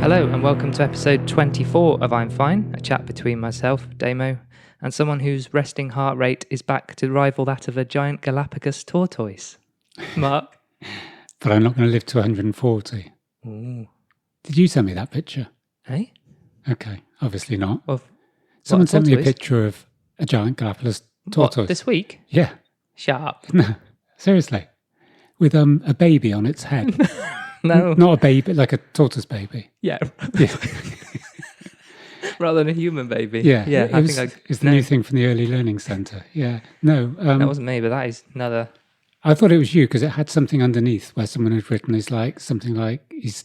Hello and welcome to episode 24 of I'm Fine, a chat between myself, Damo, and someone whose resting heart rate is back to rival that of a giant Galapagos tortoise. Mark? But I'm not going to live to 140. Ooh. Did you send me that picture? Eh? Okay, obviously not. Well, Someone sent me a tortoise? picture of a giant Galapagos tortoise. What, this week? Yeah. Shut up. No, seriously. With a baby on its head. No. Not a baby, like a tortoise baby. Yeah. Yeah. Rather than a human baby. Yeah. It's the new thing from the Early Learning Centre. Yeah. No. That wasn't me, but that is another... I thought it was you because it had something underneath where someone had written something like, he's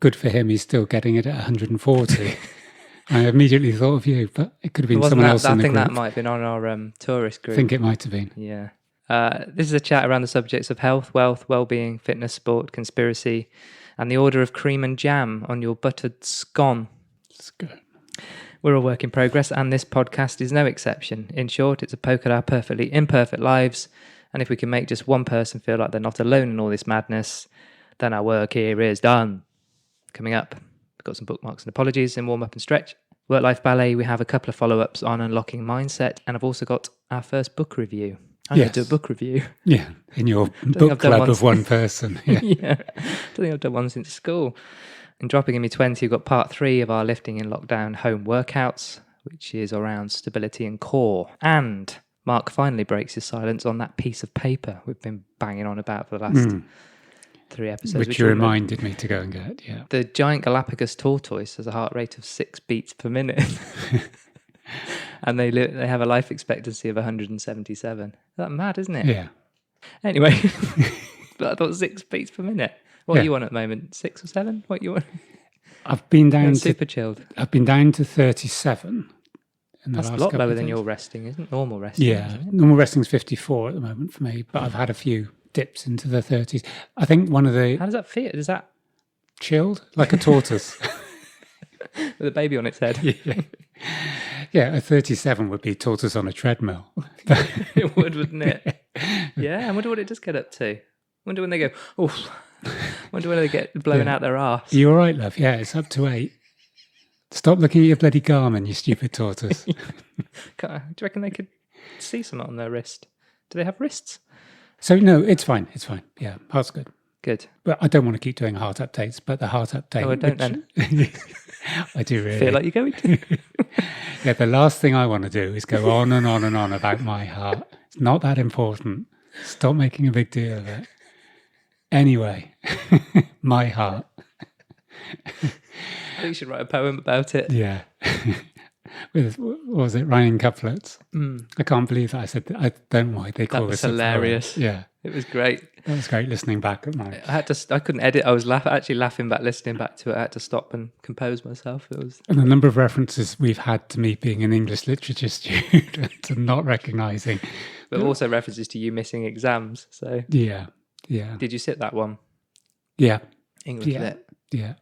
good for him, he's still getting it at 140. I immediately thought of you, but it could have been someone else in the group. I think that might have been on our tourist group. I think it might have been. Yeah. This is a chat around the subjects of health, wealth, well-being, fitness, sport, conspiracy, and the order of cream and jam on your buttered scone. It's good. We're a work in progress, and this podcast is no exception. In short, it's a poke at our perfectly imperfect lives, and if we can make just one person feel like they're not alone in all this madness, then our work here is done. Coming up, we've got some bookmarks and apologies in warm-up and stretch. Work-life ballet, we have a couple of follow-ups on unlocking mindset, and I've also got our first book review. I'm going to do a book review. Yeah, in your book club of one person. Yeah. Yeah, I don't think I've done one since school. And dropping in me 20, we've got part 3 of our lifting in lockdown home workouts, which is around stability and core. And Mark finally breaks his silence on that piece of paper we've been banging on about for the last 3 episodes. Which you reminded me to go and get, yeah. The giant Galapagos tortoise has a heart rate of 6 beats per minute. And they have a life expectancy of 177. That's mad, isn't it? Yeah. Anyway, but I thought 6 beats per minute. What are you on at the moment? 6 or 7? What are you on? I've been down super chilled. I've been down to 37. That's a lot lower than your resting, isn't it? Normal resting. Yeah, normal resting's 54 at the moment for me, but I've had a few dips into the 30s. I think one of the... How does that feel? Is that... Chilled? Like a tortoise. With a baby on its head. Yeah. Yeah, a 37 would be tortoise on a treadmill. It would, wouldn't it? Yeah, I wonder what it does get up to. I wonder when they go, oh, I wonder when they get blowing out their arse. You're all right, love. Yeah, it's up to 8. Stop looking at your bloody Garmin, you stupid tortoise. Do you reckon they could see something on their wrist? Do they have wrists? So, no, it's fine. It's fine. Yeah, heart's good. Good. But I don't want to keep doing heart updates, but the heart update... Oh, I don't then. I do really. Feel like you're going to. Yeah, the last thing I want to do is go on and on and on about my heart. It's not that important. Stop making a big deal of it. Anyway, my heart. I think you should write a poem about it. Yeah. With, what was it, rhyming couplets? I can't believe that I said that. I don't know why they call this hilarious. Yeah. It was great. That was great listening back at night. I couldn't edit. I was actually laughing back, listening back to it. I had to stop and compose myself. It was. And the number of references we've had to me being an English literature student and not recognising. But also references to you missing exams. So yeah. Did you sit that one? Yeah. English lit. Yeah.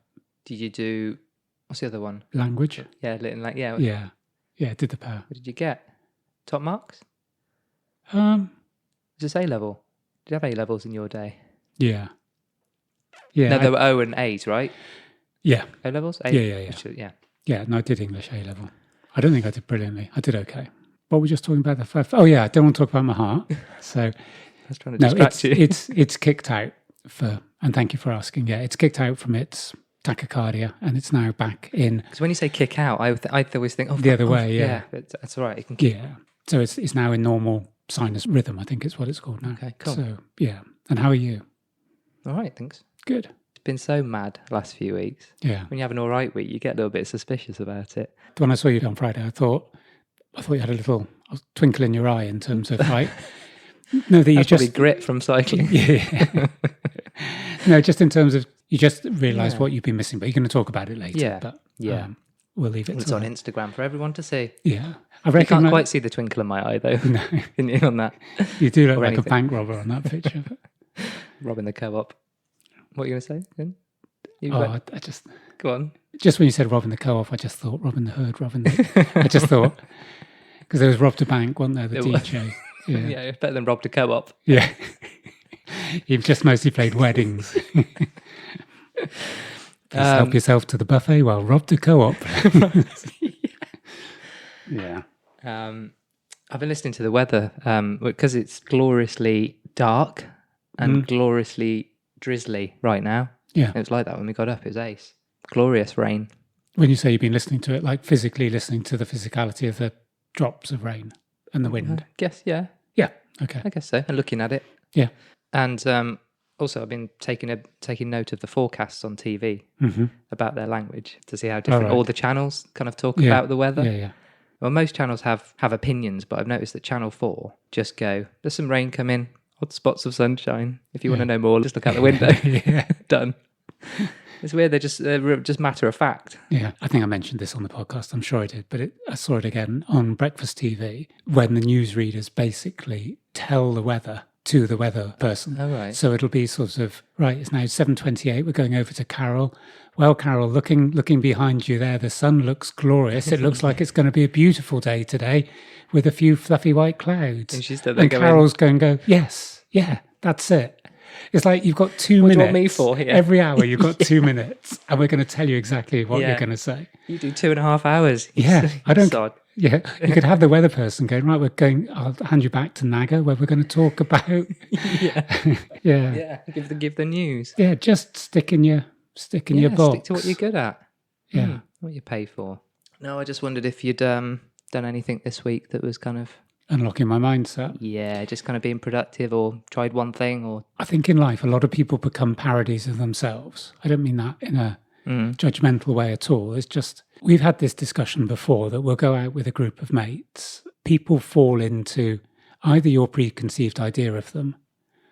Did you do? What's the other one? Language. Yeah, lit and Yeah. Did the pair. What did you get? Top marks? Was it A level? Did you have A levels in your day? Yeah. Yeah. No, there were O and A's, right? Yeah. O levels? A? Yeah. Yeah, no, I did English A level. I don't think I did brilliantly. I did okay. But we're just talking about the first... Oh, yeah, I don't want to talk about my heart. So... I was trying to distract you. It's kicked out for... And thank you for asking. Yeah, it's kicked out from its tachycardia and it's now back in... Because when you say kick out, I always think... the other way, yeah. That's all right. It can kick. Yeah. So it's now in normal sinus rhythm, I think it's what it's called now. Okay, cool. So, yeah. And how are you? All right, thanks. Good. It's been so mad the last few weeks. Yeah. When you have an all right week, you get a little bit suspicious about it. When I saw you on Friday, I thought you had a little twinkle in your eye in terms of like... No, that you probably grit from cycling. Yeah. No, just in terms of you just realise what you've been missing, but you're going to talk about it later. Yeah. But, yeah. We'll leave it. It's on Instagram for everyone to see. Yeah. You can't quite see the twinkle in my eye though. No. On that. You do look like a bank robber on that picture. Robbing the co-op. What are you going to say? I just... Go on. Just when you said robbing the co-op, I just thought Robin the Hood, I just thought... Because there was Rob the Bank, wasn't there, the DJ? Yeah, it's better than Rob the Co-op. Yeah. You've just mostly played weddings. Please help yourself to the buffet while Rob to co-op. Yeah. I've been listening to the weather because it's gloriously dark and gloriously drizzly right now. Yeah. It was like that when we got up. It was ace. Glorious rain. When you say you've been listening to it, like physically listening to the physicality of the drops of rain and the wind. I guess, yeah. Yeah. Okay. I guess so. And looking at it. Yeah. And also I've been taking note of the forecasts on TV about their language to see how different all the channels kind of talk about the weather. Yeah, yeah. Well, most channels have opinions, but I've noticed that Channel 4 just go, there's some rain coming, odd spots of sunshine. If you want to know more, just look out the window. Done. It's weird. They're just matter of fact. Yeah, I think I mentioned this on the podcast. I'm sure I did, but I saw it again on breakfast TV when the newsreaders basically tell the weather to the weather person. Oh, right. So it'll be sort of, right, it's now 7:28. We're going over to Carol. Well, Carol, looking behind you there, the sun looks glorious. It looks like it's going to be a beautiful day today with a few fluffy white clouds. And she's still and Carol's going to go, yes, yeah, that's it. It's like you've got 2 minutes. What do you want me for here? Every hour you've got 2 minutes and we're going to tell you exactly what you're going to say. You do 2.5 hours. Yeah, I don't... Yeah, you could have the weather person going, right, I'll hand you back to Naga where we're going to talk about... Yeah, give the news. Yeah, just stick in your box. Stick to what you're good at. Yeah. What you pay for. No, I just wondered if you'd done anything this week that was kind of... Unlocking my mindset. Yeah, just kind of being productive or tried one thing or... I think in life, a lot of people become parodies of themselves. I don't mean that in a judgmental way at all. It's just, we've had this discussion before that we'll go out with a group of mates. People fall into either your preconceived idea of them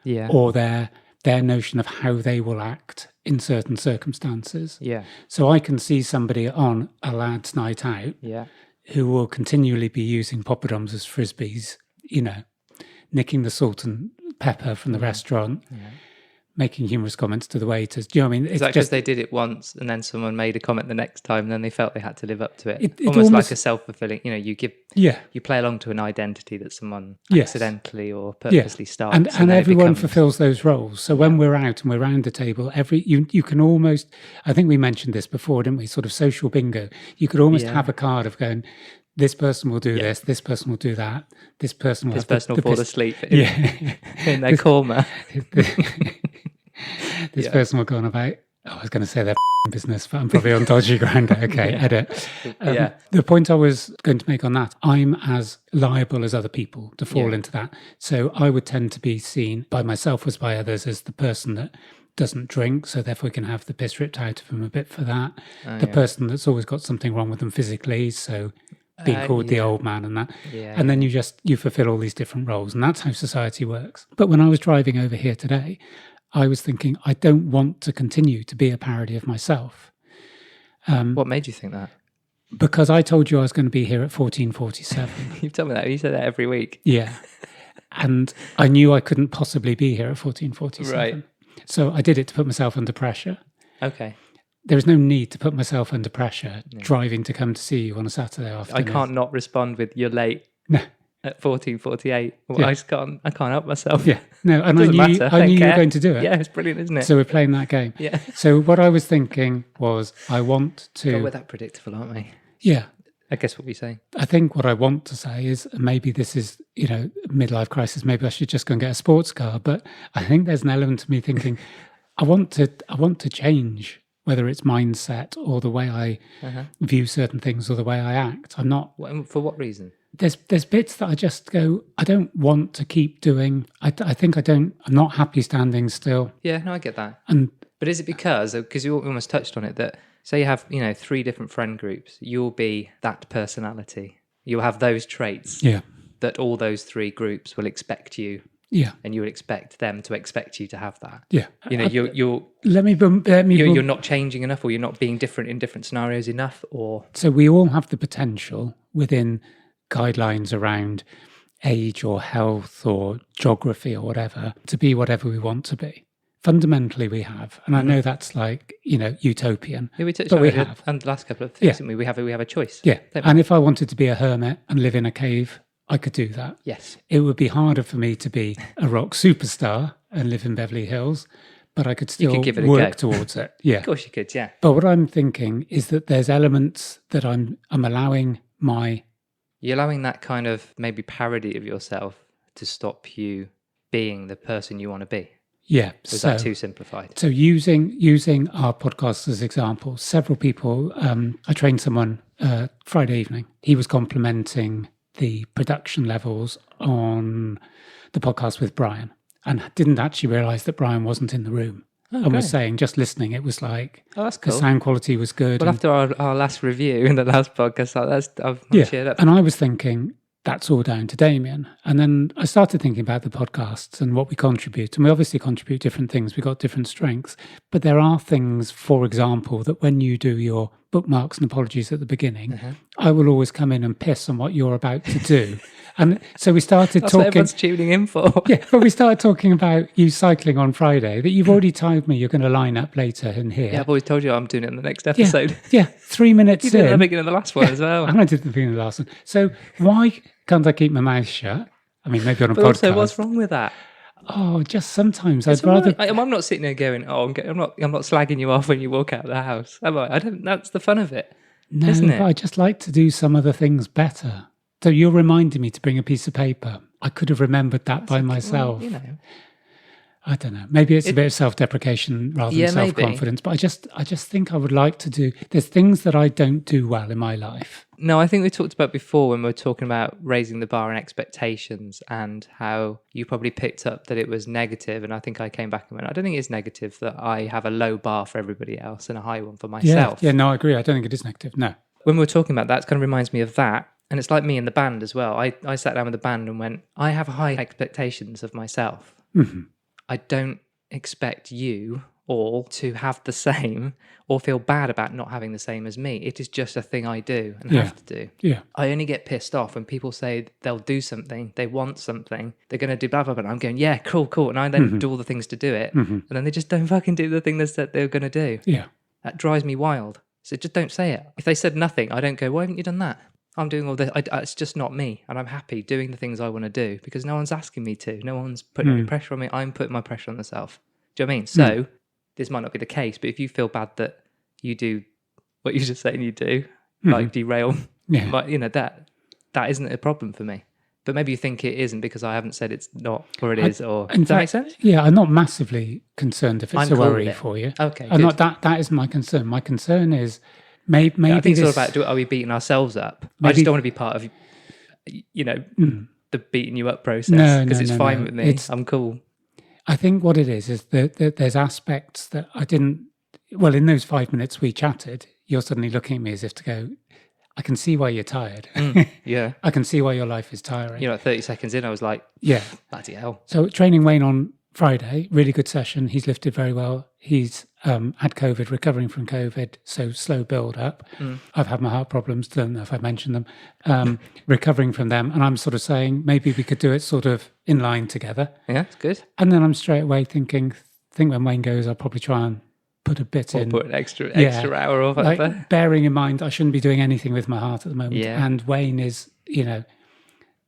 or their notion of how they will act in certain circumstances. Yeah. So I can see somebody on a lad's night out who will continually be using poppadoms as frisbees, nicking the salt and pepper from the restaurant, making humorous comments to the waiters. Do you know what I mean? It's just because they did it once and then someone made a comment the next time and then they felt they had to live up to it. Almost like a self-fulfilling, you play along to an identity that someone accidentally or purposely starts. And everyone fulfills those roles. So when we're out and we're around the table, you can almost, I think we mentioned this before, didn't we? Sort of social bingo. You could almost have a card of going, this person will do this person will do that, this person will fall asleep in their coma. This person will go on about, I was going to say their business, but I'm probably on dodgy ground. Okay, edit. The point I was going to make on that, I'm as liable as other people to fall into that. So I would tend to be seen by myself as by others as the person that doesn't drink, so therefore we can have the piss ripped out of them a bit for that. The person that's always got something wrong with them physically, so being called the old man and that. And then you fulfill all these different roles, and that's how society works. But when I was driving over here today, I was thinking, I don't want to continue to be a parody of myself. What made you think that? Because I told you I was going to be here at 14:47. You've told me that. You say that every week. Yeah. And I knew I couldn't possibly be here at 14:47. Right. So I did it to put myself under pressure. Okay. There is no need to put myself under pressure driving to come to see you on a Saturday afternoon. I can't not respond with, you're late. No. At 14:48. Well, I can't help myself. Yeah. No, and I knew you were going to do it. Yeah, it's brilliant, isn't it? So we're playing that game. Yeah. So what I was thinking was I want to... God, we're that predictable, aren't we? Yeah. I guess what we say. I think what I want to say is maybe this is, midlife crisis. Maybe I should just go and get a sports car. But I think there's an element to me thinking I want to change, whether it's mindset or the way I view certain things or the way I act. I'm not... For what reason? There's bits that I just go, I don't want to keep doing. I think I'm not happy standing still. Yeah, no, I get that. But is it because you almost touched on it, that say you have, 3 different friend groups, you'll be that personality. You'll have those traits. Yeah. That all those 3 groups will expect you. Yeah. And you would expect them to expect you to have that. Yeah. You're not changing enough, or you're not being different in different scenarios enough, or... So we all have the potential within guidelines around age or health or geography or whatever to be whatever we want to be. Fundamentally we have, and I know that's like utopian. Yeah, we touched on it and the last couple of things, didn't we? We have a choice. Yeah, and if I wanted to be a hermit and live in a cave, I could do that. Yes. It would be harder for me to be a rock superstar and live in Beverly Hills, but I could still give it a work go. towards it. Yeah. Of course you could, yeah. But what I'm thinking is that there's elements that I'm allowing my... You're allowing that kind of maybe parody of yourself to stop you being the person you want to be. Yeah. Is that too simplified? So using our podcast as example, several people, I trained someone Friday evening. He was complimenting the production levels on the podcast with Brian and didn't actually realise that Brian wasn't in the room. And was saying, just listening, it was like, that's cool. The sound quality was good. Well, after our last review in the last podcast, I've cheered up. And I was thinking, that's all down to Damien. And then I started thinking about the podcasts and what we contribute. And we obviously contribute different things. We've got different strengths. But there are things, for example, that when you do your bookmarks and apologies at the beginning, I will always come in and piss on what you're about to do. And so we started That's talking... what everyone's tuning in for. Yeah, but we started talking about you cycling on Friday, that you've already told me you're going to line up later in here. Yeah, I've always told you I'm doing it in the next episode. Yeah, 3 minutes you did it at the beginning of the last one as well. And I did the beginning of the last one. So why can't I keep my mouth shut? I mean, maybe on a podcast. Also, what's wrong with that? Oh, just sometimes I'd rather... I'm not sitting there going, I'm not slagging you off when you walk out of the house. Am I? That's the fun of it. No, isn't it? But I just like to do some other things better. So you're reminding me to bring a piece of paper. I could have remembered that by myself. Well, I don't know. Maybe it's a bit of self-deprecation rather than self-confidence. Maybe. But I just think I would like to do... There's things that I don't do well in my life. No, I think we talked about before when we were talking about raising the bar and expectations and how you probably picked up that it was negative. And I think I came back and went, I don't think it's negative that I have a low bar for everybody else and a high one for myself. Yeah, no, I agree. I don't think it is negative, no. When we were talking about that, it kind of reminds me of that. And it's like me in the band as well. I sat down with the band and went, I have high expectations of myself. Mm-hmm. I don't expect you all to have the same or feel bad about not having the same as me. It is just a thing I do and have to do. Yeah. I only get pissed off when people say they'll do something, they want something, they're going to do blah, blah, blah. And I'm going, yeah, cool. And I then do all the things to do it. And then they just don't fucking do the thing they said they were going to do. Yeah. That drives me wild. So just don't say it. If they said nothing, I don't go, why haven't you done that? I'm doing all this. It's just not me. And I'm happy doing the things I want to do because no one's asking me to. No one's putting any pressure on me. I'm putting my pressure on myself. Do you know what I mean? So this might not be the case, but if you feel bad that you do what you're just saying you do, like derail, that isn't a problem for me. But maybe you think it isn't because I haven't said it's not or it is. Or does that make sense? Yeah, I'm not massively concerned if it's a worry for you. Okay, I'm not, that is my concern. My concern is... Maybe I think it's all about, are we beating ourselves up? I just don't want to be part of, the beating you up process because it's fine with me. I'm cool. I think what it is that there's aspects that I didn't... Well, in those 5 minutes we chatted, you're suddenly looking at me as if to go, I can see why you're tired. Yeah. I can see why your life is tiring. 30 seconds in, I was like, yeah, bloody hell. So training Wayne on Friday, really good session. He's lifted very well. He's had COVID, recovering from COVID, so slow build up. I've had my heart problems, don't know if I mentioned them, recovering from them. And I'm sort of saying, maybe we could do it sort of in line together. Yeah, it's good. And then I'm straight away thinking when Wayne goes, I'll probably try and put a bit in. Put an extra hour off like, there. Bearing in mind, I shouldn't be doing anything with my heart at the moment. Yeah. And Wayne is,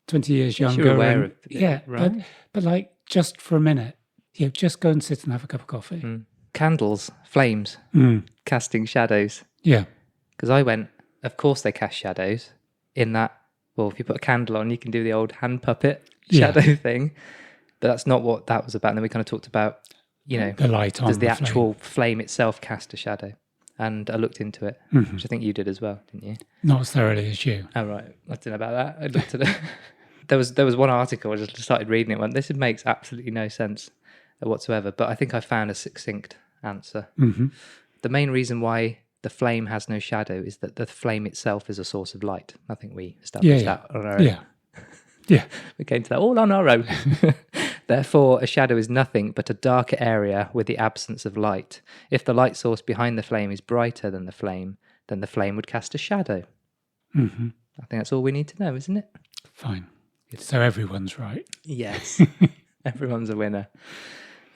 20 years younger. You're aware of it, right? But like just for a minute, just go and sit and have a cup of coffee. Candles, flames, casting shadows. Yeah. Because I went, of course they cast shadows in that, well, if you put a candle on, you can do the old hand puppet shadow thing. But that's not what that was about. And then we kind of talked about, the light on. Does the actual flame itself cast a shadow? And I looked into it, which I think you did as well, didn't you? Not as thoroughly as you. Oh, right. I don't know about that. I looked at it. There was one article, I just started reading it, went, this makes absolutely no sense whatsoever. But I think I found a succinct answer. The main reason why the flame has no shadow is that the flame itself is a source of light. I think we established that on our own. Yeah. We came to that all on our own. Therefore, a shadow is nothing but a darker area with the absence of light. If the light source behind the flame is brighter than the flame, then the flame would cast a shadow. I think that's all we need to know, isn't it? Fine. So everyone's right. Yes. Everyone's a winner.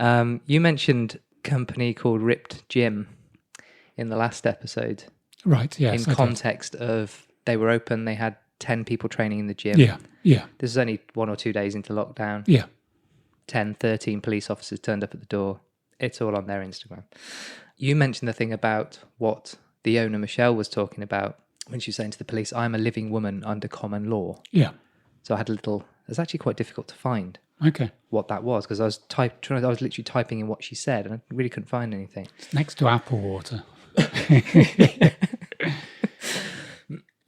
You mentioned a company called Ripped Gym in the last episode. Right, yes. In context of they were open, they had 10 people training in the gym. Yeah. This was only 1 or 2 days into lockdown. Yeah. 10, 13 police officers turned up at the door. It's all on their Instagram. You mentioned the thing about what the owner, Michelle, was talking about when she was saying to the police, I'm a living woman under common law. Yeah. So I had it was actually quite difficult to find Okay. what that was, because I was literally typing in what she said and I really couldn't find anything. It's next to apple water.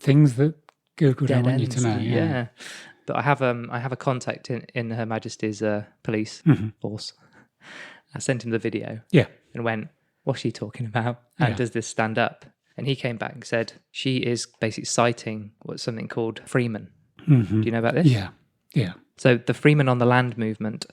Things that Google don't want you to know. Yeah. But I have a contact in Her Majesty's police force. I sent him the video. Yeah. And went, what's she talking about? And does this stand up? And he came back and said she is basically citing what's something called freemen. Do you know about this? Yeah. Yeah. So the Freemen on the Land movement,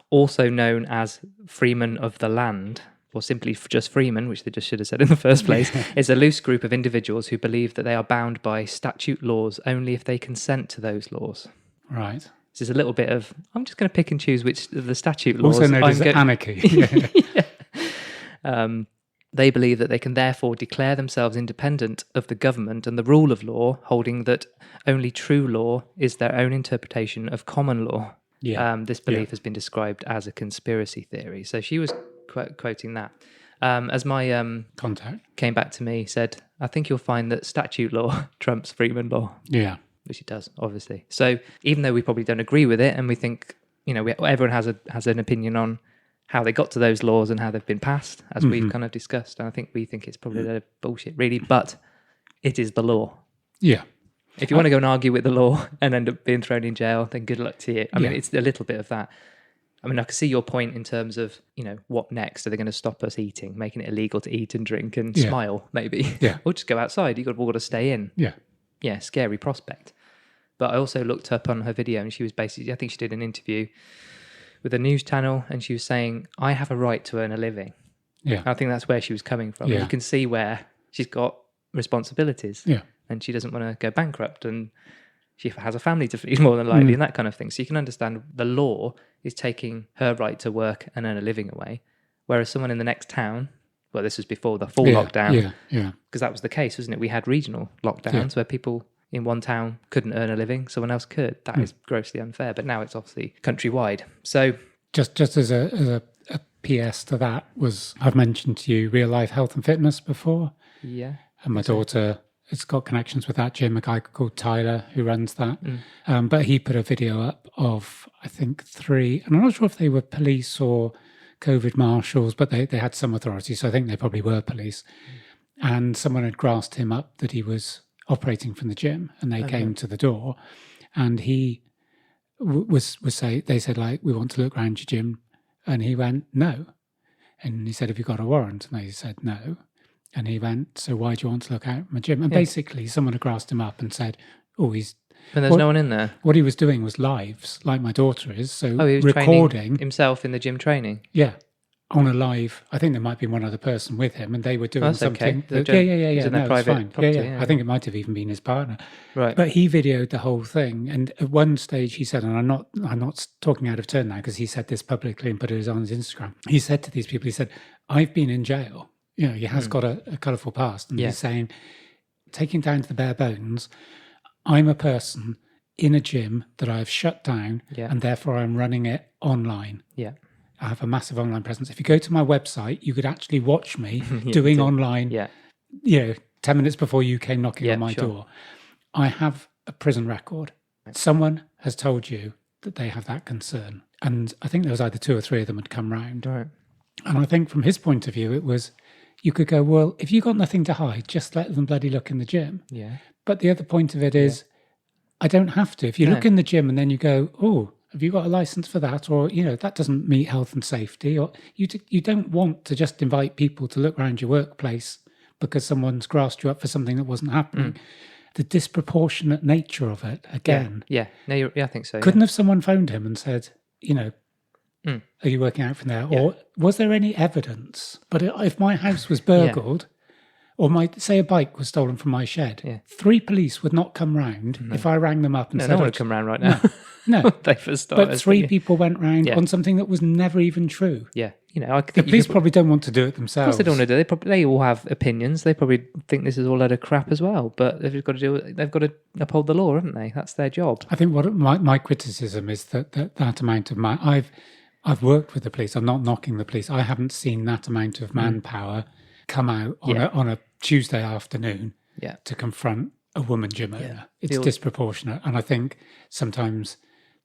also known as Freemen of the Land, or simply just Freemen, which they just should have said in the first place, is a loose group of individuals who believe that they are bound by statute laws only if they consent to those laws. Right. This is a little bit of, I'm just going to pick and choose which of the statute laws. Also known as anarchy. They believe that they can therefore declare themselves independent of the government and the rule of law, holding that only true law is their own interpretation of common law. Yeah. This belief has been described as a conspiracy theory. So she was quoting that. As my contact came back to me, said, I think you'll find that statute law trumps Freeman law. Yeah. Which it does, obviously. So even though we probably don't agree with it and we think, everyone has an opinion on how they got to those laws and how they've been passed, as we've kind of discussed. And I think we think it's probably a load of bullshit, really, but it is the law. Yeah. If you want to go and argue with the law and end up being thrown in jail, then good luck to you. I mean, it's a little bit of that. I mean, I can see your point in terms of, what next? Are they going to stop us eating, making it illegal to eat and drink and smile, maybe? Yeah. Or just go outside. You've got to stay in. Yeah. Yeah, scary prospect. But I also looked up on her video and she was basically, I think she did an interview with a news channel and she was saying, I have a right to earn a living. Yeah. I think that's where she was coming from. Yeah. You can see where she's got responsibilities. Yeah. And she doesn't want to go bankrupt and she has a family to feed more than likely and that kind of thing. So you can understand the law is taking her right to work and earn a living away. Whereas someone in the next town, well, this was before the full lockdown. Yeah. Because that was the case, wasn't it? We had regional lockdowns where people in one town couldn't earn a living, someone else could. That is grossly unfair. But now it's obviously countrywide. So just as a PS to that was, I've mentioned to you real life health and fitness before. Yeah. And my daughter has got connections with that gym, a guy called Tyler who runs that. But he put a video up of, I think, 3, and I'm not sure if they were police or COVID marshals, but they had some authority. So I think they probably were police. And someone had grassed him up that he was operating from the gym, and they came to the door, and he they said, like, we want to look around your gym, and he went, no. And he said, have you got a warrant? And they said, no. And he went, so why do you want to look out my gym? And basically someone had grassed him up and said, oh, he's... And there's no one in there? What he was doing was lives, like my daughter is. So he was recording himself in the gym training? Yeah. On a live, I think there might be one other person with him, and they were doing something. Okay. Yeah. No, it's fine. Property, yeah. I think it might have even been his partner. Right. But he videoed the whole thing, and at one stage he said, and I'm not talking out of turn now because he said this publicly and put it on his Instagram. He said to these people, he said, I've been in jail. He has got a colourful past, and he's saying, taking down to the bare bones, I'm a person in a gym that I've shut down, and therefore I'm running it online. Yeah. I have a massive online presence. If you go to my website, you could actually watch me doing online, 10 minutes before you came knocking on my door. I have a prison record. Someone has told you that they have that concern. And I think there was either 2 or 3 of them had come round. Right. And I think from his point of view, it was, you could go, well, if you got nothing to hide, just let them bloody look in the gym. Yeah. But the other point of it is, I don't have to. If you look in the gym and then you go, oh, have you got a license for that? Or, that doesn't meet health and safety. Or you don't want to just invite people to look around your workplace because someone's grassed you up for something that wasn't happening. The disproportionate nature of it, again. Yeah. No, I think so. Couldn't have someone phoned him and said, are you working out from there? Or was there any evidence? But if my house was burgled, or say a bike was stolen from my shed, 3 police would not come round if I rang them up and said... No one would come round right now. No. But 3 people went round on something that was never even true. Yeah. The police probably don't want to do it themselves. Of course they don't want to do it. They all have opinions. They probably think this is all a load of crap as well. But they've got to uphold the law, haven't they? That's their job. I think what my criticism is that amount of I've worked with the police. I'm not knocking the police. I haven't seen that amount of manpower come out on a Tuesday afternoon to confront a woman gym owner. It's disproportionate. And I think sometimes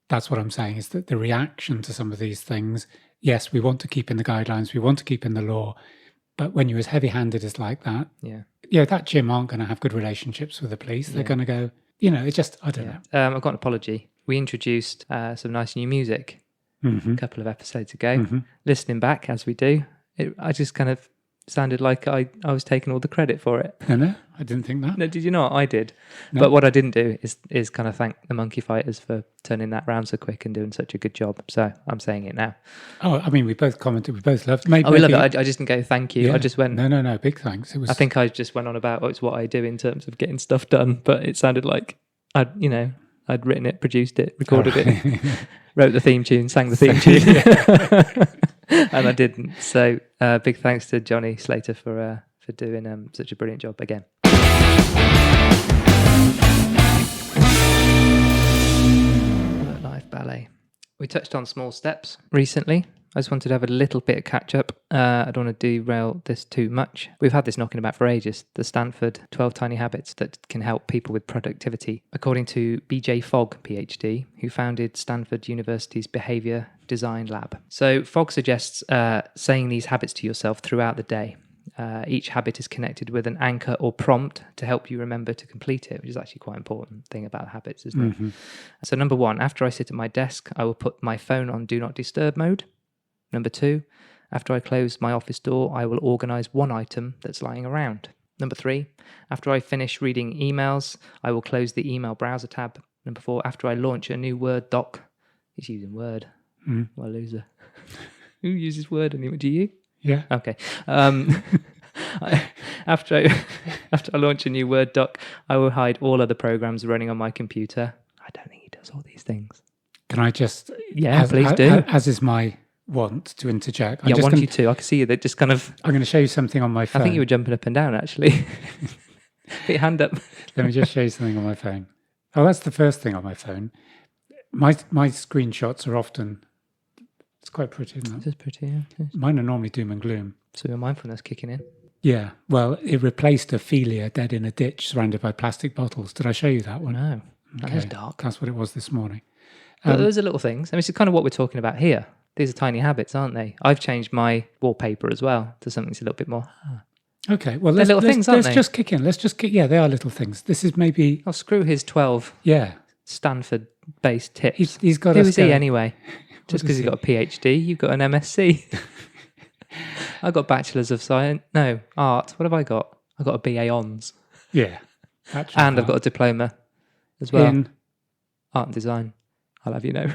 that's what I'm saying, is that the reaction to some of these things, yes, we want to keep in the guidelines, we want to keep in the law, but when you're as heavy-handed as like that, that gym aren't going to have good relationships with the police. They're going to go, it's just, I don't know. I've got an apology. We introduced some nice new music a couple of episodes ago. Listening back, as we do, I just kind of sounded like I was taking all the credit for it. No, I didn't think that. No, did you not? I did. No. But what I didn't do is kind of thank the Monkey Fighters for turning that round so quick and doing such a good job. So I'm saying it now. Oh, I mean, we both commented, we both loved it. We love it. I just didn't go thank you. Yeah. I just went... No, big thanks. I think I just went on about it's what I do in terms of getting stuff done, but it sounded like I'd written it, produced it, recorded it, wrote the theme tune, sang the theme tune. And I didn't. So big thanks to Johnny Slater for doing such a brilliant job again. Live ballet. We touched on small steps recently. I just wanted to have a little bit of catch up. I don't want to derail this too much. We've had this knocking about for ages. The Stanford 12 Tiny Habits that can help people with productivity. According to BJ Fogg, PhD, who founded Stanford University's Behavior Design Lab. So Fogg suggests saying these habits to yourself throughout the day. Each habit is connected with an anchor or prompt to help you remember to complete it, which is actually quite an important thing about habits, isn't it? So number 1, after I sit at my desk, I will put my phone on Do Not Disturb mode. Number 2, after I close my office door, I will organise one item that's lying around. Number 3, after I finish reading emails, I will close the email browser tab. Number 4, after I launch a new Word doc. He's using Word. What a loser. Who uses Word anymore? Do you? Yeah. Okay. After I launch a new Word doc, I will hide all other programs running on my computer. I don't think he does all these things. Can I just... Yeah, please do. As is my want to interject. I want you to. I can see you. That just kind of... I'm going to show you something on my phone. I think you were jumping up and down, actually. Put your hand up. Let me just show you something on my phone. Oh, that's the first thing on my phone. My screenshots are often... It's quite pretty, isn't it? It is pretty, yeah. Mine are normally doom and gloom. So your mindfulness kicking in. Yeah. Well, it replaced Ophelia dead in a ditch surrounded by plastic bottles. Did I show you that one? No. That is dark. That's what it was this morning. But those are little things. I mean, it's kind of what we're talking about here. These are tiny habits, aren't they? I've changed my wallpaper as well to something that's a little bit more... Okay, well, let's just kick in. Let's just kick... Yeah, they are little things. This is maybe... Oh, screw his 12 Stanford-based tips. He's got Who is he anyway? Just because he's got a PhD, you've got an MSc. I've got Bachelor's of Science. No, Art. What have I got? I've got a BA Hons. Yeah. And I've got a diploma as well. In Art and Design. I'll have you know.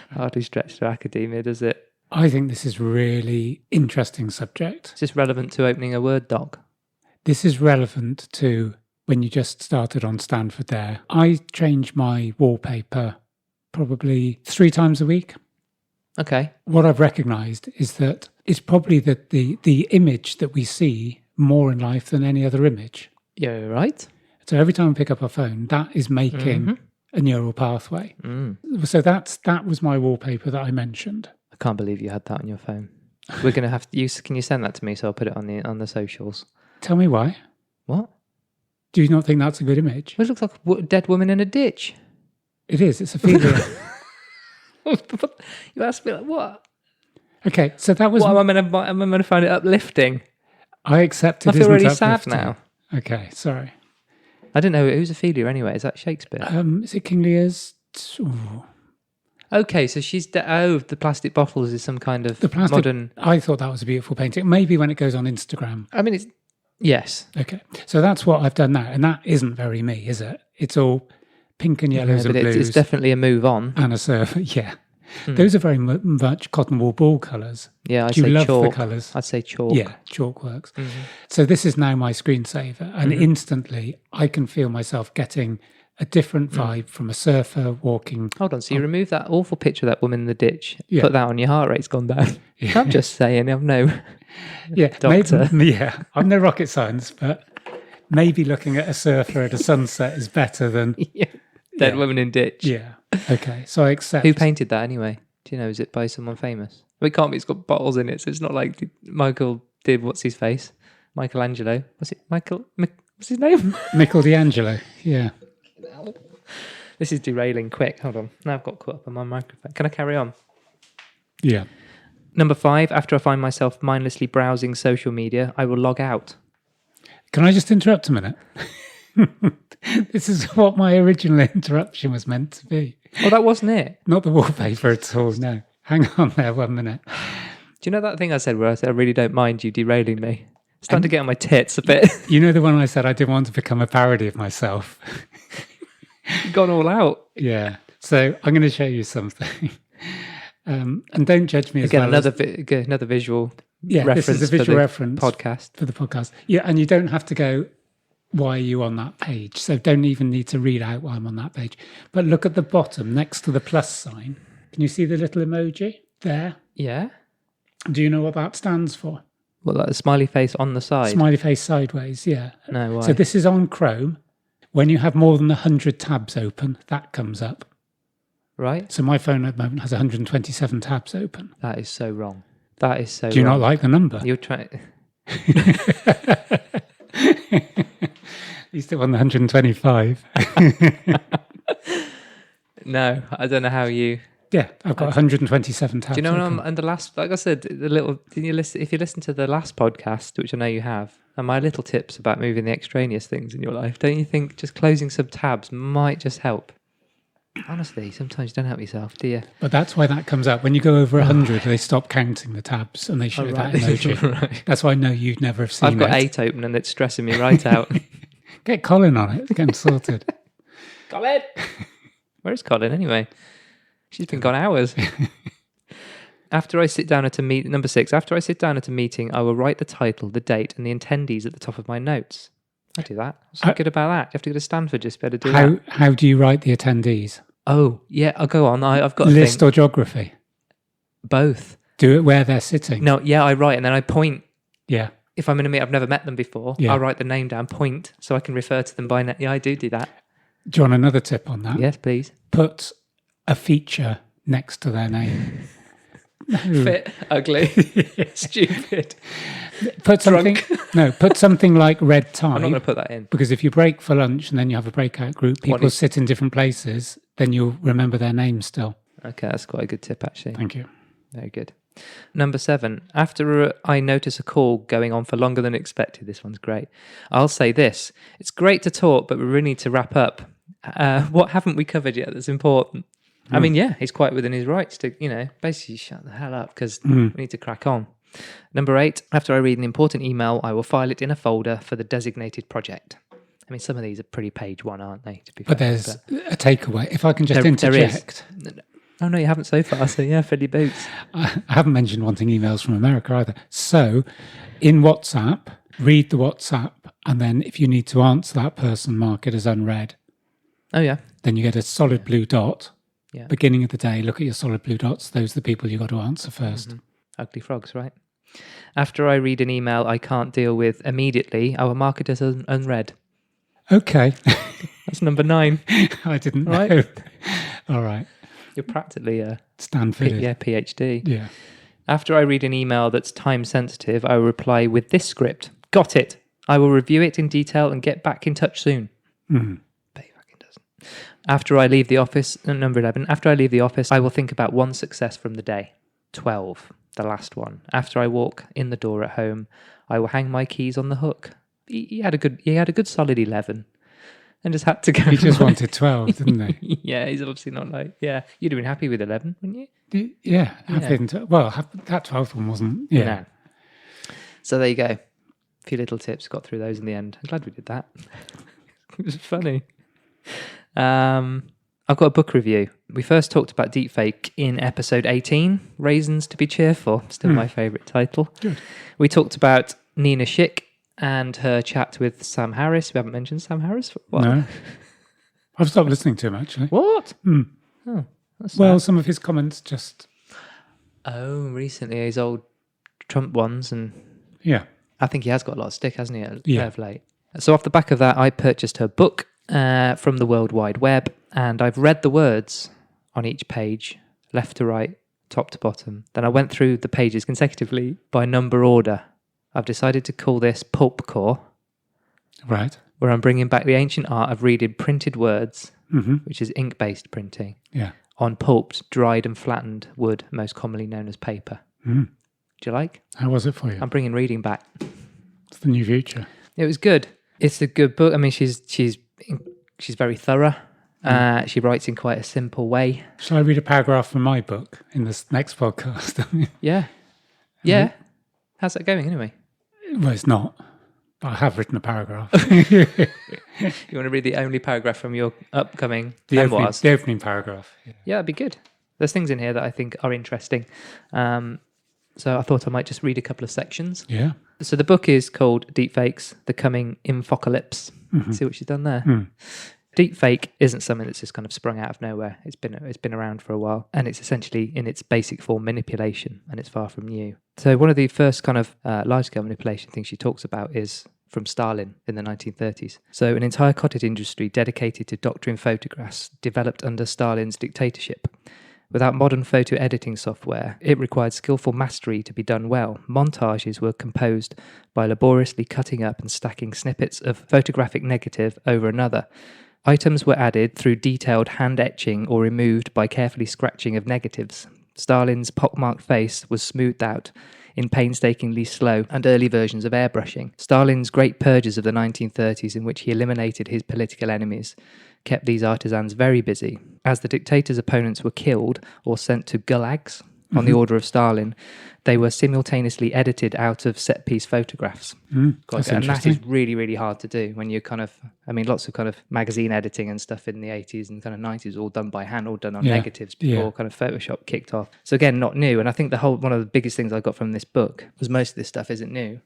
Hardly stretched to academia, does it? I think this is really interesting subject. Is this relevant to opening a Word doc? This is relevant to when you just started on Stanford there. I change my wallpaper probably 3 times a week. Okay. What I've recognised is that it's probably that the image that we see more in life than any other image. Yeah, right. So every time I pick up a phone, that is making a neural pathway. So that was my wallpaper that I mentioned. I can't believe you had that on your phone. We're going to have to use... Can you send that to me so I'll put it on the socials? Tell me why. What? Do you not think that's a good image? Well, it looks like a dead woman in a ditch. It is. It's Ophelia. You asked me like, what? Okay, so that was... What, am I going to find it uplifting? I accept it. I feel isn't really uplifting. sad now. Okay, sorry. I didn't know who's Ophelia anyway. Is that Shakespeare? Is it King Lear's? Ooh. Okay, so she's... the plastic bottles is some kind of modern... I thought that was a beautiful painting. Maybe when it goes on Instagram. I mean, it's... Yes. Okay, so that's what I've done now. And that isn't very me, is it? It's all pink and yellows and blues. It's definitely a move on. And a surfer, yeah. Those are very much cotton wool ball colours. Yeah, Do you love chalk. the colours? I'd say chalk. Yeah, chalk works. So this is now my screensaver. And instantly I can feel myself getting a different vibe from a surfer walking. Hold on, so you remove that awful picture of that woman in the ditch, put that on, your heart rate's gone down. Yeah. I'm just saying, I'm no doctor. Maybe, I'm no rocket science, but maybe looking at a surfer at a sunset is better than... Dead woman in ditch. Yeah. Okay, so I accept. Who painted that anyway? Do you know, is it by someone famous? Well, it can't be. It's got bottles in it, so it's not like Michael did. What's his face? Michelangelo. What's it? What's his name? Michael D'Angelo. Yeah. This is derailing quick. Hold on. Now I've got caught up on my microphone. Can I carry on? Yeah. Number 5, after I find myself mindlessly browsing social media, I will log out. Can I just interrupt a minute? This is what my original interruption was meant to be. Oh, that wasn't it? Not the wallpaper at all, no. Hang on there 1 minute. Do you know that thing I said where I said I really don't mind you derailing me? It's starting to get on my tits a bit. You know the one I said I didn't want to become a parody of myself? You've gone all out. Yeah. So I'm going to show you something. And don't judge me as Again, well. Another visual This reference is a visual reference podcast. for the podcast. Yeah, and you don't have to go, why are you on that page? So don't even need to read out why I'm on that page. But look at the bottom next to the plus sign. Can you see the little emoji there? Yeah. Do you know what that stands for? Well, like a smiley face on the side. Smiley face sideways, yeah. No, why? So this is on Chrome. When you have more than 100 tabs open, that comes up. Right. So my phone at the moment has 127 tabs open. That is so wrong. That is so wrong. Do you not like the number? You're trying... At least it won the 125. No, I don't know how you... Yeah, I've got 127 tabs. Do you know open. when and the last, like I said, didn't you listen? If you listen to the last podcast, which I know you have, and my little tips about moving the extraneous things in your life, don't you think just closing some tabs might just help? Honestly, sometimes you don't help yourself, do you? But that's why that comes up. When you go over 100, they stop counting the tabs and they show that emoji. Right. That's why I know you'd never have seen it. I've got 8 open and it's stressing me right out. Get Colin on it. Get him sorted. Colin! Where is Colin anyway? She's been gone hours. After I sit down at a meeting, number 6, after I sit down at a meeting, I will write the title, the date, and the attendees at the top of my notes. I do that. What's so good about that? You have to go to Stanford just to be able to do that. How do you write the attendees? Oh, yeah, I'll go on. I've got a list thing. or geography? Both. Do it where they're sitting. No, yeah, I write and then I point. Yeah. If I'm in a meet, I've never met them before. Yeah. I'll write the name down, point, so I can refer to them by name. Yeah, I do that. Do you want another tip on that? Yes, please. Put a feature next to their name. No. Fit, ugly, stupid. Put something. No, put something like red tie. I'm not going to put that in. Because if you break for lunch and then you have a breakout group, people sit in different places, then you'll remember their names still. Okay, that's quite a good tip, actually. Thank you. Very good. Number 7, after I notice a call going on for longer than expected, this one's great, I'll say this: it's great to talk, but we really need to wrap up. What haven't we covered yet that's important? I mean, yeah, he's quite within his rights to, basically shut the hell up because we need to crack on. Number 8, after I read an important email, I will file it in a folder for the designated project. I mean, some of these are pretty page one, aren't they? To be fair, but there's a takeaway. If I can just interject. There is. Oh, no, you haven't so far, so yeah, fill your boots. I haven't mentioned wanting emails from America either. So in WhatsApp, read the WhatsApp, and then if you need to answer that person, mark it as unread. Oh, yeah. Then you get a solid blue dot. Yeah. Beginning of the day, look at your solid blue dots. Those are the people you've got to answer first. Mm-hmm. Ugly frogs, right? After I read an email I can't deal with immediately, I will mark it as unread. Okay. That's number 9. I didn't know. Right. All right. You're practically Stanford. PhD. Yeah. After I read an email that's time sensitive, I will reply with this script. Got it. I will review it in detail and get back in touch soon. Mm-hmm. But he fucking doesn't. After I leave the office, number 11, after I leave the office, I will think about one success from the day. 12, the last one. After I walk in the door at home, I will hang my keys on the hook. He had a good solid 11. And just had to go. He just wanted 12, didn't he? Yeah, he's obviously not like, yeah. You'd have been happy with 11, wouldn't you? Yeah, happy. That 12th one wasn't. Yeah. No. So there you go. A few little tips. Got through those in the end. I'm glad we did that. It was funny. I've got a book review. We first talked about deepfake in episode 18, Raisins to be Cheerful. Still my favourite title. Good. We talked about Nina Schick and her chat with Sam Harris. We haven't mentioned Sam Harris for a while. No. I've stopped listening to him, actually. What? Mm. Oh, that's well, sad. some of his comments just... Oh, recently, his old Trump ones. And Yeah. I think he has got a lot of stick, hasn't he, Yeah. of late? So off the back of that, I purchased her book from the World Wide Web, and I've read the words on each page, left to right, top to bottom. Then I went through the pages consecutively by number order. I've decided to call this Pulp Core. Right. Where I'm bringing back the ancient art of reading printed words, Mm-hmm. which is ink-based printing, Yeah. on pulped, dried and flattened wood, most commonly known as paper. Mm. Do you like? How was it for you? I'm bringing reading back. It's the new future. It was good. It's a good book. I mean, she's very thorough. She writes in quite a simple way. Shall I read a paragraph from my book in this next podcast? Yeah. Yeah. How's that going anyway? Well, it's not. But I have written a paragraph. You want to read the only paragraph from your upcoming memoirs? The opening paragraph. Yeah, that'd be good. There's things in here that I think are interesting. So I thought I might just read a couple of sections. Yeah. So the book is called Deepfakes, The Coming Infocalypse. Mm-hmm. See what she's done there? Mm. Deepfake isn't something that's just kind of sprung out of nowhere. It's been around for a while, and it's essentially in its basic form manipulation, and it's far from new. So one of the first kind of large-scale manipulation things she talks about is from Stalin in the 1930s. So an entire cottage industry dedicated to doctoring photographs developed under Stalin's dictatorship. Without modern photo editing software, it required skillful mastery to be done well. Montages were composed by laboriously cutting up and stacking snippets of photographic negative over another. Items were added through detailed hand etching or removed by carefully scratching of negatives. Stalin's pockmarked face was smoothed out in painstakingly slow and early versions of airbrushing. Stalin's great purges of the 1930s, in which he eliminated his political enemies, kept these artisans very busy. As the dictator's opponents were killed or sent to gulags on the order of Stalin, they were simultaneously edited out of set-piece photographs. That's And that interesting. is really, really hard to do when you're kind of, I mean, lots of kind of magazine editing and stuff in the 80s and kind of 90s all done by hand, all done on negatives before kind of Photoshop kicked off. So again, not new. And I think one of the biggest things I got from this book was most of this stuff isn't new.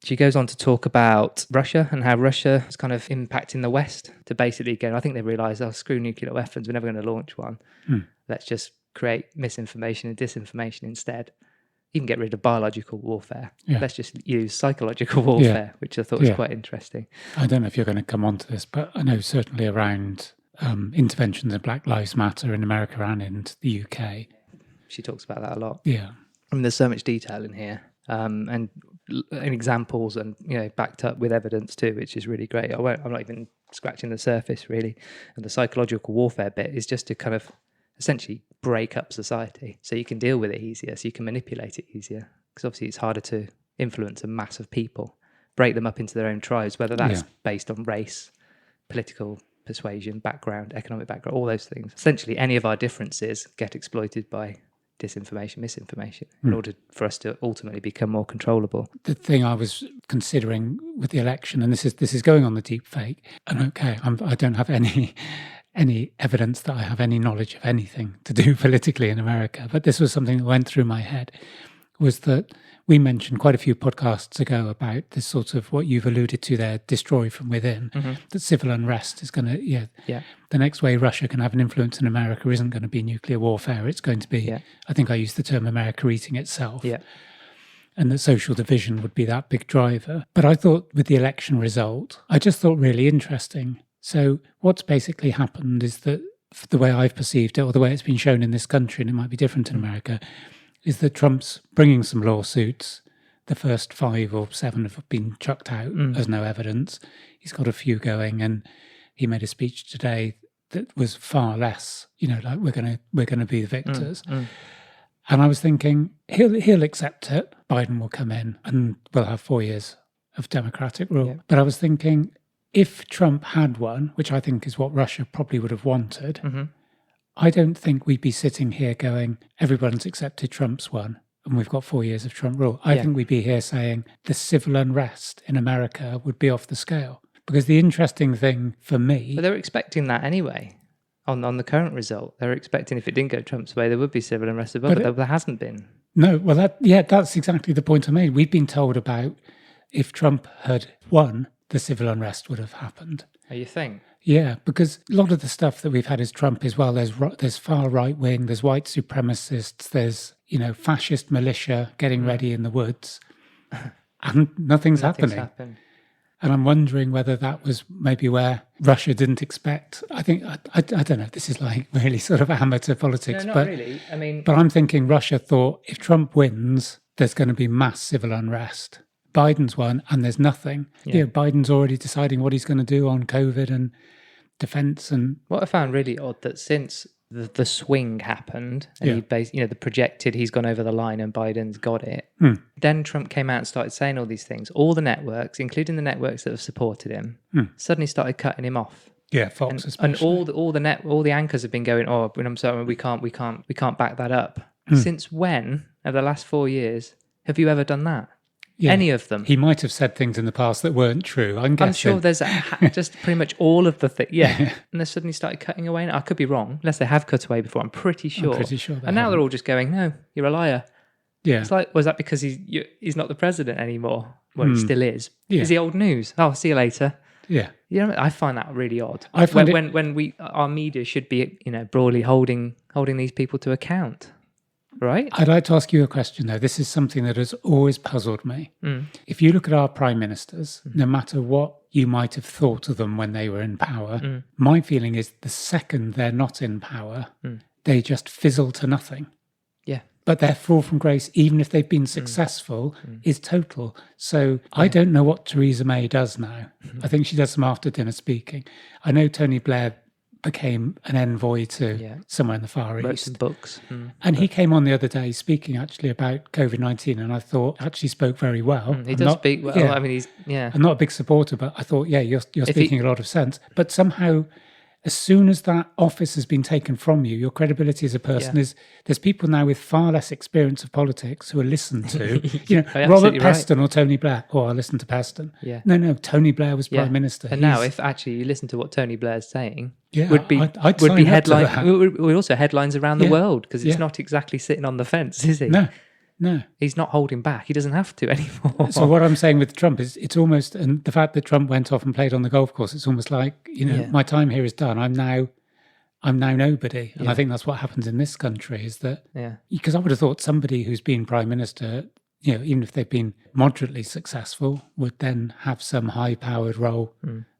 She goes on to talk about Russia and how Russia is kind of impacting the West to basically go, I think they realised, screw nuclear weapons, we're never going to launch one. Let's just create misinformation and disinformation instead. Even get rid of biological warfare. Let's just use psychological warfare, which I thought was quite interesting. I don't know if you're going to come on to this, but I know certainly around interventions in Black Lives Matter in America and in the UK. She talks about that a lot. Yeah. I mean, there's so much detail in here. And examples and, backed up with evidence too, which is really great. I'm not even scratching the surface really. And the psychological warfare bit is just to kind of essentially break up society so you can deal with it easier, so you can manipulate it easier. Because obviously it's harder to influence a mass of people, break them up into their own tribes, whether that's based on race, political persuasion, background, economic background, all those things. Essentially any of our differences get exploited by disinformation, misinformation, in order for us to ultimately become more controllable. The thing I was considering with the election, and this is going on the deep fake, and I don't have any evidence that I have any knowledge of anything to do politically in America, but this was something that went through my head, was that we mentioned quite a few podcasts ago about this sort of what you've alluded to there, destroy from within, that civil unrest is going to, the next way Russia can have an influence in America isn't going to be nuclear warfare. It's going to be, I think I used the term America eating itself. Yeah. And that social division would be that big driver. But I thought with the election result, I just thought really interesting. So what's basically happened is that the way I've perceived it, or the way it's been shown in this country, and it might be different in America, is that Trump's bringing some lawsuits. The first 5 or 7 have been chucked out as no evidence. He's got a few going, and he made a speech today that was far less, like we're gonna be the victors. And I was thinking he'll accept it. Biden will come in, and we'll have 4 years of democratic rule. Yeah. But I was thinking, if Trump had won, which I think is what Russia probably would have wanted, I don't think we'd be sitting here going, everyone's accepted Trump's won and we've got 4 years of Trump rule. I think we'd be here saying the civil unrest in America would be off the scale. Because the interesting thing for me... But they were expecting that anyway. On the current result, they were expecting if it didn't go Trump's way, there would be civil unrest above, but there hasn't been. No, well, that's exactly the point I made. We've been told about if Trump had won, the civil unrest would have happened. Oh, you think? Yeah, because a lot of the stuff that we've had as Trump as well, there's far right wing, there's white supremacists, there's, fascist militia getting ready in the woods, and nothing's happening. Happened. And I'm wondering whether that was maybe where Russia didn't expect. I think, I don't know, this is like really sort of amateur politics. No, not but, really. I mean, but I'm thinking Russia thought if Trump wins, there's going to be mass civil unrest. Biden's won and there's nothing. Yeah. Biden's already deciding what he's going to do on COVID and defense. And what I found really odd that since the swing happened and he the projected he's gone over the line and Biden's got it, then Trump came out and started saying all these things. All the networks, including the networks that have supported him, suddenly started cutting him off. Yeah, Fox and especially. all the anchors have been going, oh, I'm sorry, we can't back that up. Since when, over the last 4 years, have you ever done that? Yeah. Any of them? He might have said things in the past that weren't true. I'm sure there's just pretty much all of the things. Yeah. And they suddenly started cutting away. I could be wrong, unless they have cut away before. I'm pretty sure. And now they're all just going, no, you're a liar. Yeah. It's like, was that because he's not the president anymore? Well, he still is. Yeah. Is he old news? Oh, see you later. Yeah. I find that really odd. When our media should be, broadly holding these people to account. Right. I'd like to ask you a question, though. This is something that has always puzzled me. If you look at our prime ministers, no matter what you might have thought of them when they were in power, my feeling is the second they're not in power, they just fizzle to nothing. Yeah. But their fall from grace, even if they've been successful, is total. So I don't know what Theresa May does now. I think she does some after-dinner speaking. I know Tony Blair became an envoy to somewhere in the Far East. Wrote some books. He came on the other day speaking actually about COVID-19, and I thought actually spoke very well. He does speak well. Yeah, I mean, I'm not a big supporter, but I thought, you're speaking a lot of sense. But somehow, as soon as that office has been taken from you, your credibility as a person there's people now with far less experience of politics who are listened to. Robert Peston or Tony Blair. Oh, I listened to Peston. Yeah. No, Tony Blair was Prime Minister. And now if actually you listen to what Tony Blair's saying, would be headline. Would also headlines around the world, because it's not exactly sitting on the fence, is he? No. He's not holding back. He doesn't have to anymore. So what I'm saying with Trump is it's almost, and the fact that Trump went off and played on the golf course, it's almost like, my time here is done. I'm now nobody. And I think that's what happens in this country is that, because I would have thought somebody who's been Prime Minister, even if they've been moderately successful, would then have some high-powered role.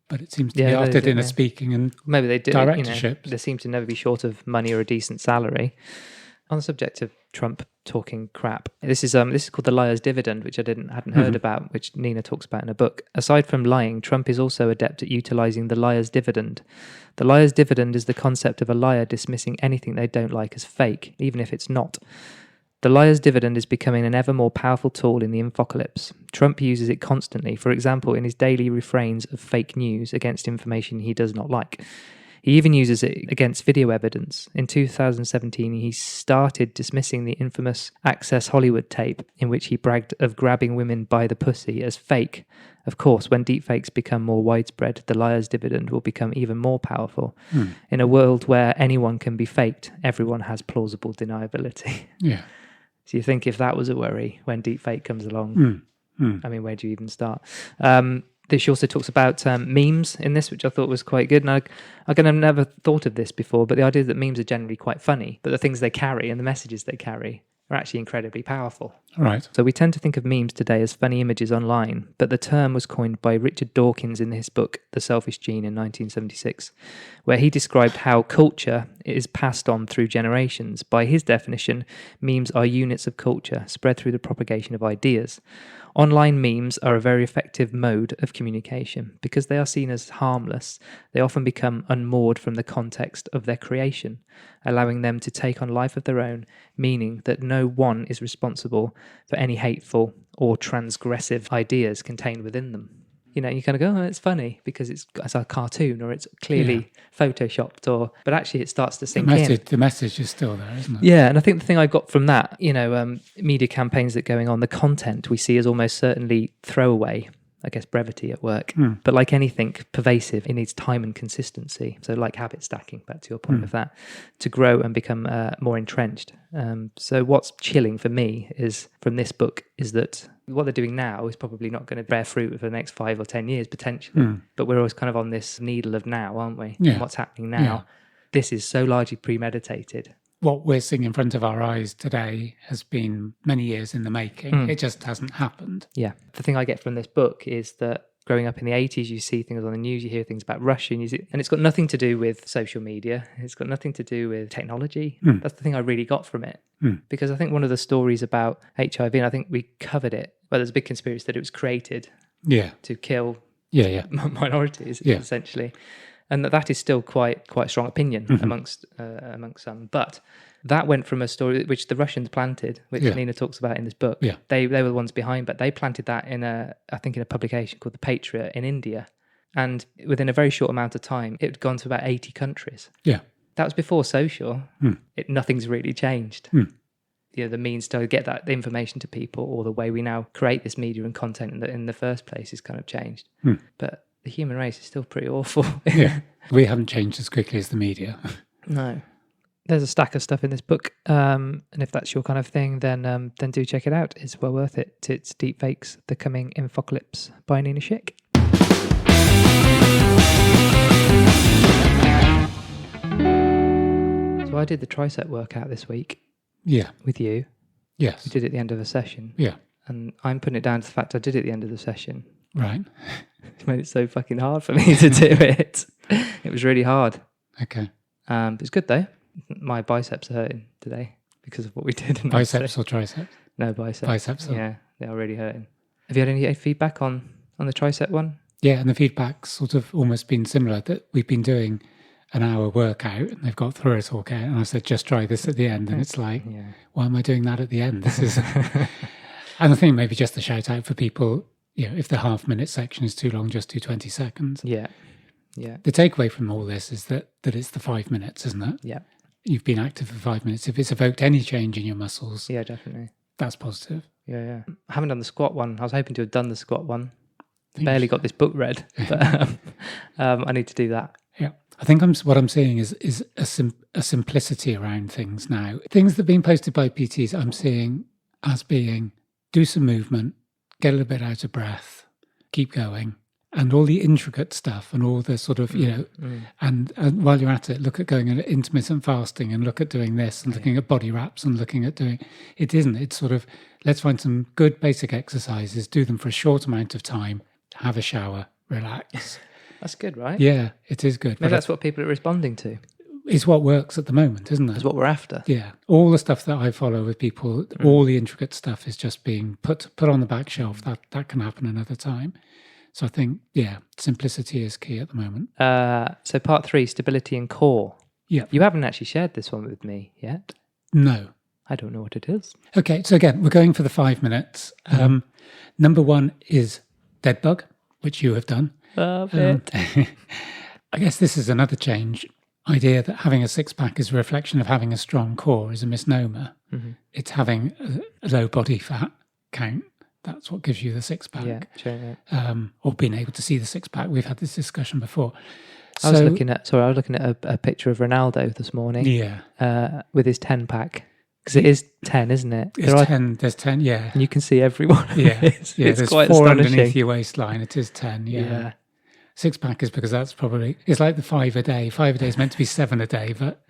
But it seems to be after dinner speaking and maybe they do, directorships. They seem to never be short of money or a decent salary. On the subject of Trump talking crap, this is called the liar's dividend, which I hadn't heard about, which Nina talks about in a book. Aside from lying, Trump is also adept at utilizing the liar's dividend. The liar's dividend is the concept of a liar dismissing anything they don't like as fake, even if it's not. The liar's dividend is becoming an ever more powerful tool in the infocalypse. Trump uses it constantly, for example, in his daily refrains of fake news against information he does not like. He even uses it against video evidence. In 2017, he started dismissing the infamous Access Hollywood tape in which he bragged of grabbing women by the pussy as fake. Of course, when deepfakes become more widespread, the liar's dividend will become even more powerful. In a world where anyone can be faked, everyone has plausible deniability. Yeah. So you think if that was a worry when deepfake comes along, I mean, where do you even start? She also talks about memes in this, which I thought was quite good. And I've never thought of this before, but the idea that memes are generally quite funny, but the things they carry and the messages they carry are actually incredibly powerful. Right. So we tend to think of memes today as funny images online, but the term was coined by Richard Dawkins in his book, The Selfish Gene, in 1976, where he described how culture is passed on through generations. By his definition, memes are units of culture spread through the propagation of ideas. Online memes are a very effective mode of communication. Because they are seen as harmless, they often become unmoored from the context of their creation, allowing them to take on life of their own, meaning that no one is responsible for any hateful or transgressive ideas contained within them. You kind of go, oh, it's funny because it's a cartoon or it's clearly photoshopped, but actually it starts to sink in. The message is still there, isn't it? Yeah, and I think the thing I got from that, media campaigns that are going on, the content we see is almost certainly throwaway, I guess, brevity at work. But like anything pervasive, it needs time and consistency. So like habit stacking, back to your point of that, to grow and become more entrenched. So what's chilling for me is from this book is that what they're doing now is probably not going to bear fruit for the next 5 or 10 years potentially. But we're always kind of on this needle of now, aren't we? Yeah. What's happening now? Yeah. This is so largely premeditated. What we're seeing in front of our eyes today has been many years in the making. It just hasn't happened. Yeah. The thing I get from this book is that growing up in the 80s, you see things on the news, you hear things about Russia, and it's got nothing to do with social media. It's got nothing to do with technology. That's the thing I really got from it. Because I think one of the stories about HIV, and I think we covered it, well, there's a big conspiracy that it was created to kill minorities, essentially. And that is still quite strong opinion amongst some. But that went from a story which the Russians planted, which Nina talks about in this book. Yeah. They were the ones behind, but they planted that in a publication called The Patriot in India. And within a very short amount of time, it had gone to about 80 countries. Yeah. That was before social. Nothing's really changed. The means to get that information to people, or the way we now create this media and content in the first place, is kind of changed. But the human race is still pretty awful. We haven't changed as quickly as the media. No. There's a stack of stuff in this book, and if that's your kind of thing, then do check it out. It's well worth it. It's Deepfakes, The Coming Infocalypse by Nina Schick. So I did the tricep workout this week. Yeah. With you. Yes. We did it at the end of a session. Yeah. And I'm putting it down to the fact I did it at the end of the session. Right. It made it so fucking hard for me to do it. It was really hard. Okay. But it's good though. My biceps are hurting today because of what we did. Biceps or triceps? No, biceps. Biceps. Yeah, they are really hurting. Have you had any feedback on the tricep one? Yeah, and the feedback's sort of almost been similar, that we've been doing an hour workout and they've got through it all, okay, and I said, just try this at the end. And it's like, why am I doing that at the end? This is... And I think maybe just a shout out for people, if the half-minute section is too long, just do 20 seconds. Yeah. Yeah. The takeaway from all this is that it's the 5 minutes, isn't it? Yeah. You've been active for 5 minutes. If it's evoked any change in your muscles, yeah, definitely, that's positive. Yeah. I haven't done the squat one. I was hoping to have done the squat one. Barely got this book read, but I need to do that. Yeah, I think what I'm seeing is a simplicity around things now. Things that are being posted by PTs, I'm seeing as being do some movement, get a little bit out of breath, keep going. And all the intricate stuff and all the sort of, and while you're at it, look at going at intermittent fasting and look at doing this and looking at body wraps and looking at doing, it's sort of, let's find some good basic exercises, do them for a short amount of time, have a shower, relax. That's good, right? Yeah, it is good. Maybe that's what people are responding to. It's what works at the moment, isn't it? It's what we're after. Yeah. All the stuff that I follow with people, all the intricate stuff is just being put on the back shelf. That can happen another time. So I think, simplicity is key at the moment. So part 3, stability and core. Yeah. You haven't actually shared this one with me yet. No. I don't know what it is. Okay, so again, we're going for the 5 minutes. Number 1 is dead bug, which you have done. Love it. I guess this is another change. Idea that having a six-pack is a reflection of having a strong core is a misnomer. It's having a low body fat count. That's what gives you the six-pack. Yeah, sure. Or being able to see the six-pack. We've had this discussion before. I was looking at a picture of Ronaldo this morning. Yeah. With his 10-pack. Because it is 10, isn't it? There's 10, yeah. And you can see everyone. Yeah. It's there's quite 4 astonishing. underneath your waistline. It is 10, yeah. Six-pack is because that's probably... It's like the 5 a day. 5 a day is meant to be 7 a day, but...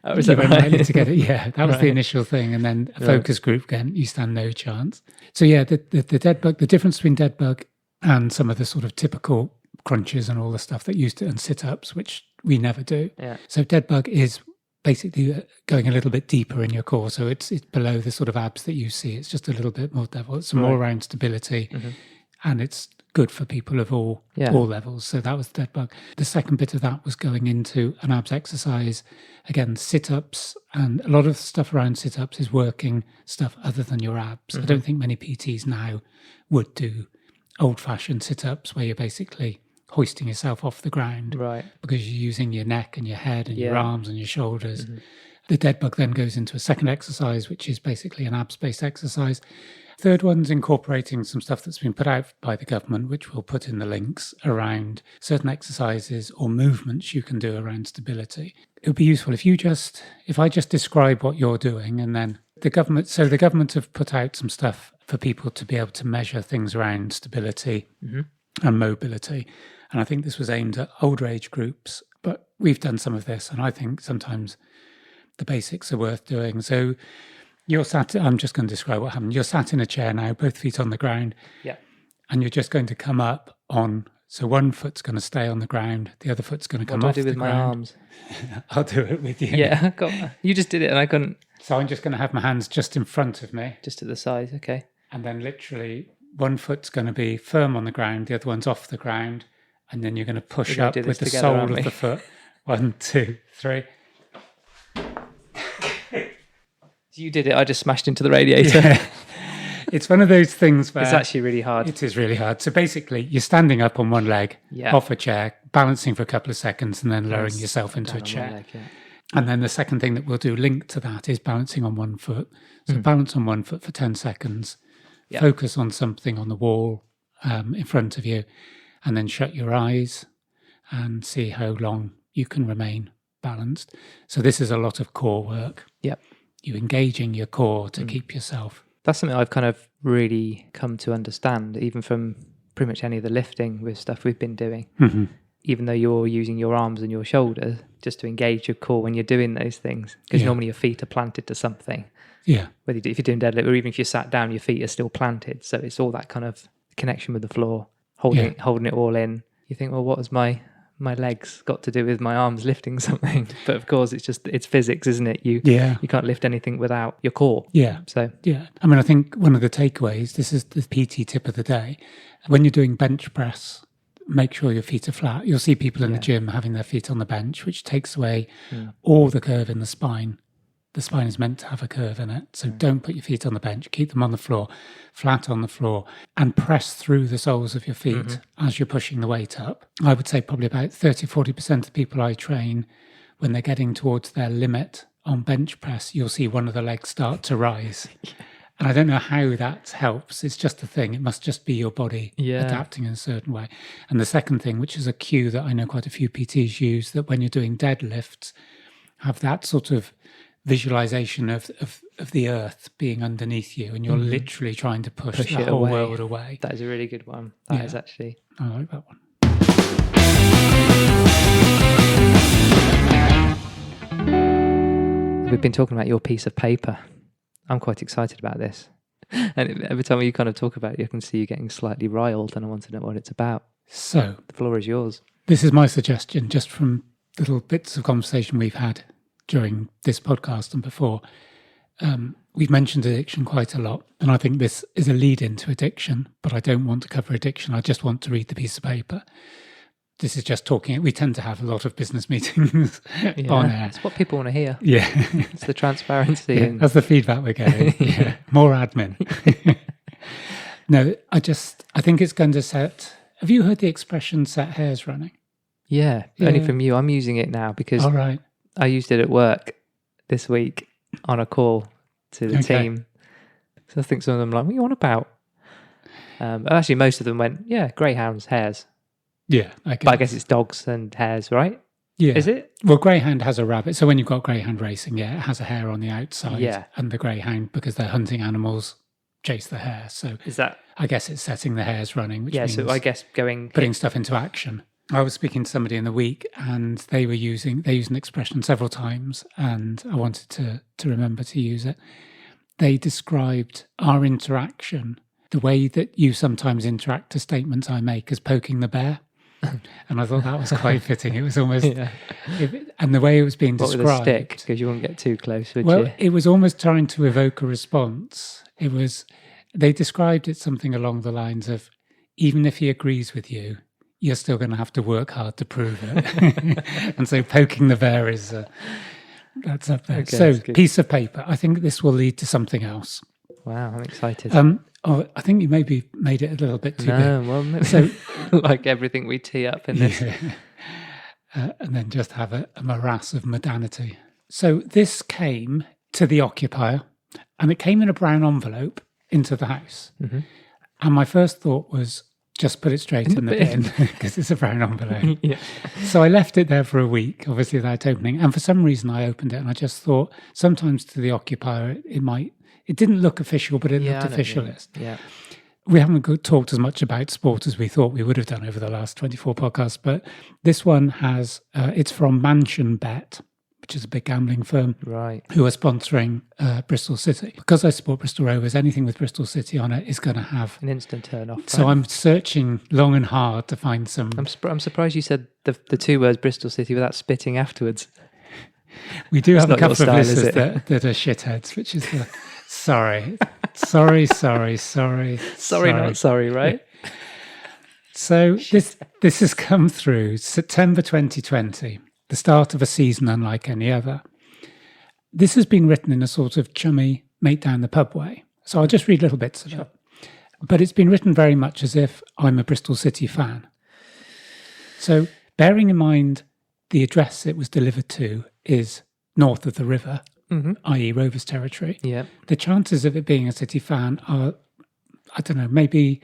Was that right? Likely to get it. Yeah, that was the initial thing. And then a focus group, again, you stand no chance. So yeah, the dead bug, the difference between dead bug and some of the sort of typical crunches and all the stuff that used to, and sit-ups, which we never do. Yeah. So dead bug is basically going a little bit deeper in your core. So it's below the sort of abs that you see. It's just a little bit more devil. It's more around stability. And it's good for people of all levels. So that was the dead bug. The second bit of that was going into an abs exercise. Again, sit-ups, and a lot of stuff around sit-ups is working stuff other than your abs. I don't think many PTs now would do old-fashioned sit-ups where you're basically hoisting yourself off the ground, right? Because you're using your neck and your head and your arms and your shoulders. The dead bug then goes into a second exercise, which is basically an abs-based exercise. Third one's incorporating some stuff that's been put out by the government, which we'll put in the links, around certain exercises or movements you can do around stability. It would be useful if I just describe what you're doing, and then the government have put out some stuff for people to be able to measure things around stability and mobility. And I think this was aimed at older age groups, but we've done some of this, and I think sometimes the basics are worth doing. So you're sat, I'm just going to describe what happened. You're sat in a chair now, both feet on the ground. Yeah. And you're just going to come up on. So one foot's going to stay on the ground, the other foot's going to come off the ground. What do I do with my arms? I'll do it with you. Yeah, you just did it and I couldn't. So I'm just going to have my hands just in front of me. Just to the side, okay. And then literally one foot's going to be firm on the ground, the other one's off the ground. And then you're going to push up with the sole of the foot. 1, 2, 3. You did it. I just smashed into the radiator. Yeah. It's one of those things where... It's actually really hard. It is really hard. So basically, you're standing up on one leg, off a chair, balancing for a couple of seconds, and then lowering yourself into a chair. Leg, yeah. And then the second thing that we'll do linked to that is balancing on one foot. So balance on one foot for 10 seconds. Yep. Focus on something on the wall in front of you, and then shut your eyes and see how long you can remain balanced. So this is a lot of core work. Yep. You engaging your core to keep yourself. That's something I've kind of really come to understand, even from pretty much any of the lifting with stuff we've been doing. Mm-hmm. Even though you're using your arms and your shoulders just to engage your core when you're doing those things, because normally your feet are planted to something. Yeah. If you're doing deadlift, or even if you sat down, your feet are still planted. So it's all that kind of connection with the floor, holding it all in. You think, well, what has my legs got to do with my arms lifting something? But of course, it's physics, isn't it? You can't lift anything without your core. Yeah. So I mean, I think one of the takeaways, this is the PT tip of the day. When you're doing bench press, make sure your feet are flat. You'll see people in the gym having their feet on the bench, which takes away all the curve in the spine. The spine is meant to have a curve in it. So don't put your feet on the bench. Keep them on the floor, flat on the floor, and press through the soles of your feet as you're pushing the weight up. I would say probably about 30-40% of people I train, when they're getting towards their limit on bench press, you'll see one of the legs start to rise. And I don't know how that helps. It's just a thing. It must just be your body adapting in a certain way. And the second thing, which is a cue that I know quite a few PTs use, that when you're doing deadlifts, have that sort of visualization of the earth being underneath you, and you're literally trying to push the whole world away. That is a really good one. That is actually. I like that one. We've been talking about your piece of paper. I'm quite excited about this. And every time you kind of talk about it, you can see you getting slightly riled, and I want to know what it's about. So the floor is yours. This is my suggestion, just from little bits of conversation we've had during this podcast and before. We've mentioned addiction quite a lot, and I think this is a lead into addiction, but I don't want to cover addiction. I just want to read the piece of paper. This is just talking. We tend to have a lot of business meetings on air. It's what people want to hear. Yeah. It's the transparency. And... That's the feedback we're getting. More admin. No, I think it's going to set... Have you heard the expression set hairs running? Yeah, only from you. I'm using it now because... All right. I used it at work this week on a call to the team. So I think some of them were like, what are you on about? Actually, most of them went, greyhounds, hares. Yeah. But I guess it's dogs and hares, right? Yeah. Is it? Well, greyhound has a rabbit. So when you've got greyhound racing, it has a hare on the outside. Yeah. And the greyhound, because they're hunting animals, chase the hare. So is that? I guess it's setting the hares running, which means so I guess putting stuff into action. I was speaking to somebody in the week, and they used an expression several times, and I wanted to remember to use it. They described our interaction, the way that you sometimes interact to statements I make, as poking the bear. And I thought that was quite fitting. It was almost, and the way it was being described. With a stick, because you wouldn't get too close, would you? Well, it was almost trying to evoke a response. They described it something along the lines of, even if he agrees with you, you're still going to have to work hard to prove it. And so poking the bear is, that's up there. Okay, so piece of paper. I think this will lead to something else. Wow, I'm excited. I think you maybe made it a little bit too big. Well, maybe. So, like everything we tee up in this. And then just have a morass of modernity. So this came to the occupier, and it came in a brown envelope into the house. Mm-hmm. And my first thought was, just put it straight in the bin because it's a brown envelope. So I left it there for a week, obviously without opening. And for some reason I opened it, and I just thought sometimes to the occupier it didn't look official, but it looked officialist. Yeah. We haven't talked as much about sport as we thought we would have done over the last 24 podcasts, but this one has, it's from Mansion Bet, which is a big gambling firm, Right. who are sponsoring Bristol City. Because I support Bristol Rovers, anything with Bristol City on it is going to have an instant turn off. Right? So I'm searching long and hard to find some. I'm surprised you said the two words Bristol City without spitting afterwards. We do have a couple of listeners that are shitheads, which is sorry, not sorry, right? Yeah. So this has come through September 2020, the start of a season unlike any other. This has been written in a sort of chummy, mate down the pub way. So I'll just read little bits of it. But it's been written very much as if I'm a Bristol City fan. So bearing in mind the address it was delivered to is north of the river, i.e. Rovers territory, the chances of it being a City fan are, I don't know, maybe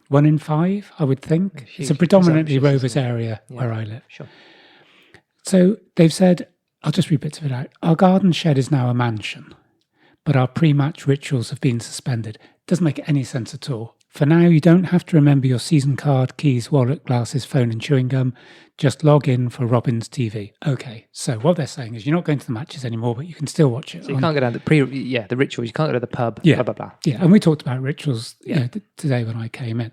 1 in 5, I would think. It's a predominantly Rovers area where I live. Sure. So they've said, I'll just read bits of it out. Our garden shed is now a mansion, but our pre-match rituals have been suspended. Doesn't make any sense at all. For now, you don't have to remember your season card, keys, wallet, glasses, phone and chewing gum. Just log in for Robin's TV. Okay, so what they're saying is you're not going to the matches anymore, but you can still watch it. So you can't go down the rituals. You can't go to the pub, blah, blah, blah. Yeah, and we talked about rituals today when I came in.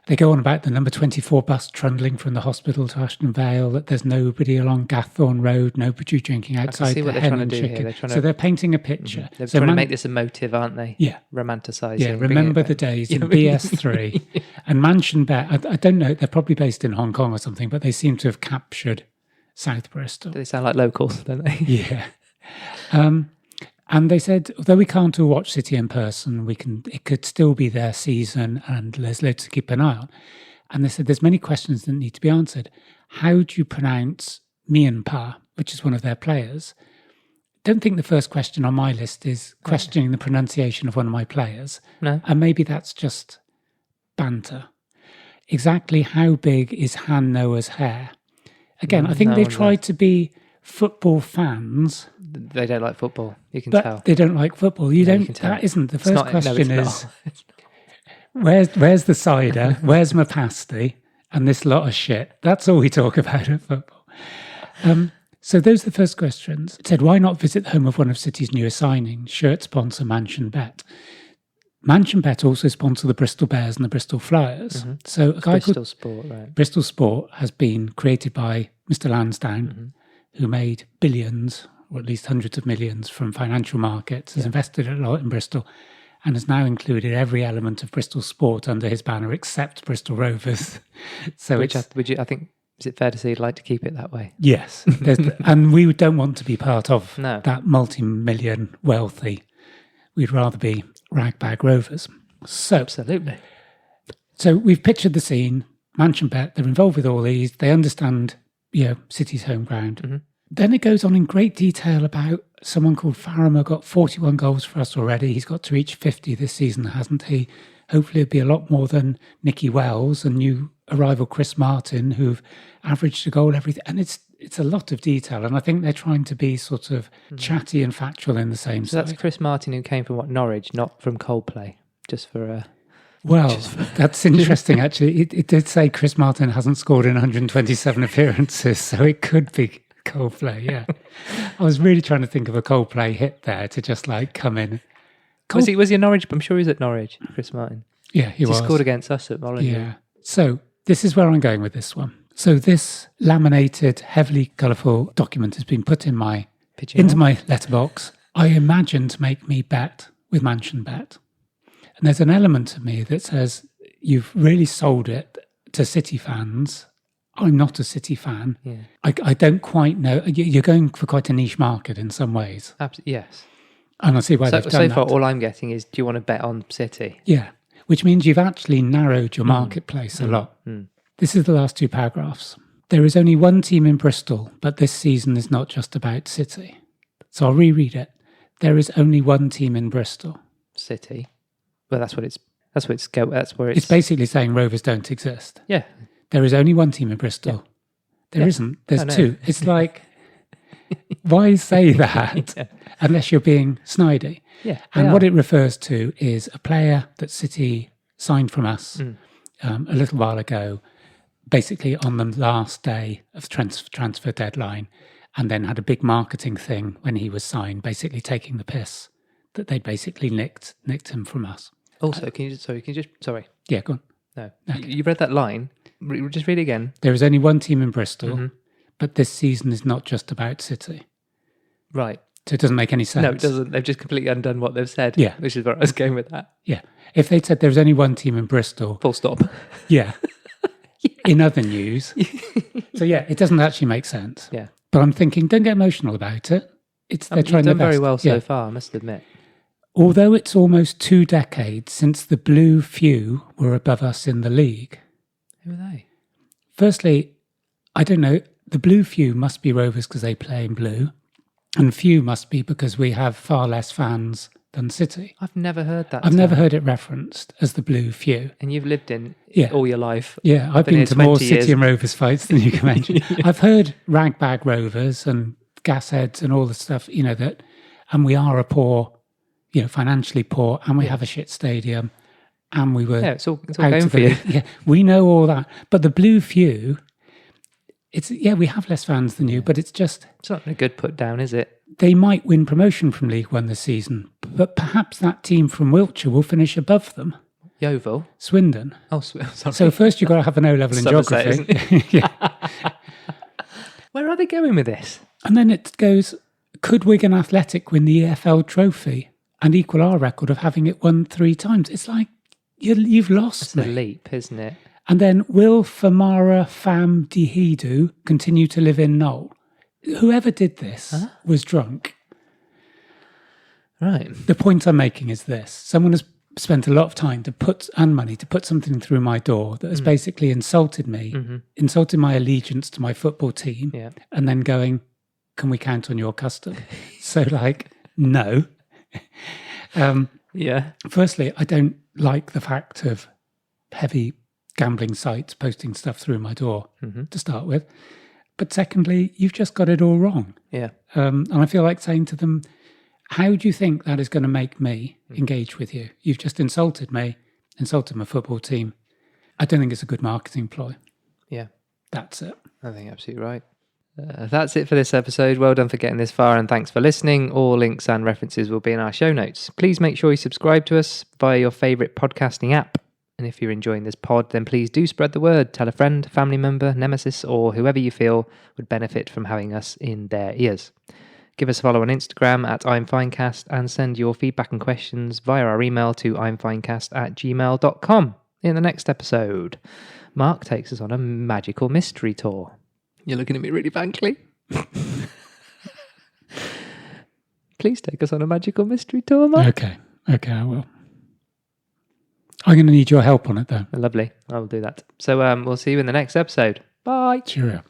They go on about the number 24 bus trundling from the hospital to Ashton Vale, that there's nobody along Gathorne Road, nobody drinking outside. I see what they're trying to do here. They're painting a picture. They're trying to make this emotive, aren't they? Yeah. Romanticising. Yeah, remember the days in BS3. And Mansion Bet, I don't know, they're probably based in Hong Kong or something, but they seem to have captured South Bristol. They sound like locals, don't they? Yeah. And they said, although we can't all watch City in person, it could still be their season and there's loads to keep an eye on. And they said there's many questions that need to be answered. How do you pronounce Mianpa, which is one of their players? Don't think the first question on my list is questioning the pronunciation of one of my players. No. And maybe that's just banter. Exactly how big is Han Noah's hair? Again, I think they've tried to be football fans. They don't like football. You can but tell. They don't like football. You don't. That isn't the first question. Is where's the cider? Where's my pasty? And this lot of shit. That's all we talk about at football. So those are the first questions. It said, why not visit the home of one of City's newest signings? Shirt sponsor Mansion Bet. Mansion Bet also sponsor the Bristol Bears and the Bristol Flyers. So a guy Bristol Sport, right? Bristol Sport has been created by Mr. Lansdowne, who made billions, or at least hundreds of millions from financial markets, has invested a lot in Bristol, and has now included every element of Bristol sport under his banner except Bristol Rovers. So I think, is it fair to say you'd like to keep it that way? Yes. And we don't want to be part of that multi-million wealthy. We'd rather be ragbag Rovers. So absolutely. So we've pictured the scene. Mansion Bet, they're involved with all these. They understand, City's home ground. Then it goes on in great detail about someone called Farrimer got 41 goals for us already. He's got to reach 50 this season, hasn't he? Hopefully it'll be a lot more than Nicky Wells and new arrival Chris Martin, who've averaged a goal everything. And it's a lot of detail. And I think they're trying to be sort of chatty and factual in the same So that's Chris Martin, who came from Norwich, not from Coldplay, just for a... Well, that's interesting, actually. It did say Chris Martin hasn't scored in 127 appearances, so it could be Coldplay, yeah. I was really trying to think of a Coldplay hit there to just come in. Was he Norwich? I'm sure he was at Norwich, Chris Martin. Yeah, he was. He scored against us at Molyneux. Yeah. So this is where I'm going with this one. So this laminated, heavily colourful document has been put in my letterbox. I imagine to make me bet with Mansion Bet. And there's an element of me that says, you've really sold it to City fans. I'm not a City fan. Yeah. I don't quite know. You're going for quite a niche market in some ways. Absolutely, yes. And I see why they've done so that. far, all I'm getting is, do you want to bet on City? Yeah, which means you've actually narrowed your marketplace a lot. This is the last two paragraphs. There is only one team in Bristol, but this season is not just about City. So I'll reread it. There is only one team in Bristol. City. Well, that's where it's. It's basically saying Rovers don't exist. Yeah. There is only one team in Bristol. There isn't. There's two. It's like, why say that unless you're being snidey? Yeah. And what it refers to is a player that City signed from us a little while ago, basically on the last day of transfer deadline. and then had a big marketing thing when he was signed, basically taking the piss that they'd basically nicked him from us. Also, can you just sorry. Yeah, go on. No. Okay. You read that line. Just read it again. There is only one team in Bristol, but this season is not just about City. Right. So it doesn't make any sense. No, it doesn't. They've just completely undone what they've said. Yeah. Which is where I was going with that. Yeah. If they'd said there's only one team in Bristol. Full stop. Yeah. In other news. So yeah, it doesn't actually make sense. Yeah. But I'm thinking, don't get emotional about it. They're trying their best. You've done very well so far, I must admit. Although it's almost 2 decades since the Blue Few were above us in the league. Who are they? Firstly, I don't know. The Blue Few must be Rovers because they play in blue. And Few must be because we have far less fans than City. I've never heard that. I've never heard it referenced as the Blue Few. And you've lived in all your life. Yeah, I've been to more City and Rovers fights than you can mention. Yeah. I've heard Ragbag Rovers and Gasheads and all the stuff, that, and we are a poor, financially poor, and we have a shit stadium, and we were it's all going for you. Yeah, we know all that. But the Blue Few, we have less fans than you, but it's not a good put down, is it? They might win promotion from League One this season, but perhaps that team from Wiltshire will finish above them. Yeovil? Swindon. Oh, sorry. So first you've got to have an O-level in geography. Isn't it? Yeah. Where are they going with this? And then it goes, could Wigan Athletic win the EFL trophy and equal our record of having it won 3 times? It's like, you've lost me. It's a leap, isn't it? And then, will Famara Fam Dihidu continue to live in Knoll? Whoever did this was drunk. Right. The point I'm making is this. Someone has spent a lot of time and money to put something through my door that has basically insulted me, insulted my allegiance to my football team, and then going, can we count on your custom? So, no. Firstly, I don't like the fact of heavy gambling sites posting stuff through my door to start with. But secondly, you've just got it all wrong. Yeah. And I feel like saying to them, how do you think that is going to make me engage with you? You've just insulted me, insulted my football team. I don't think it's a good marketing ploy. Yeah. That's it. I think absolutely right. That's it for this episode. Well done for getting this far, and thanks for listening. All links and references will be in our show notes. Please make sure you subscribe to us via your favourite podcasting app. And if you're enjoying this pod, then please do spread the word. Tell a friend, family member, nemesis, or whoever you feel would benefit from having us in their ears. Give us a follow on Instagram at I'mFinecast and send your feedback and questions via our email to imfinecast@gmail.com. In the next episode, Mark takes us on a magical mystery tour. You're looking at me really blankly. Please take us on a magical mystery tour, Mark. Okay, I will. I'm going to need your help on it, though. Lovely. I will do that. So we'll see you in the next episode. Bye. Cheerio.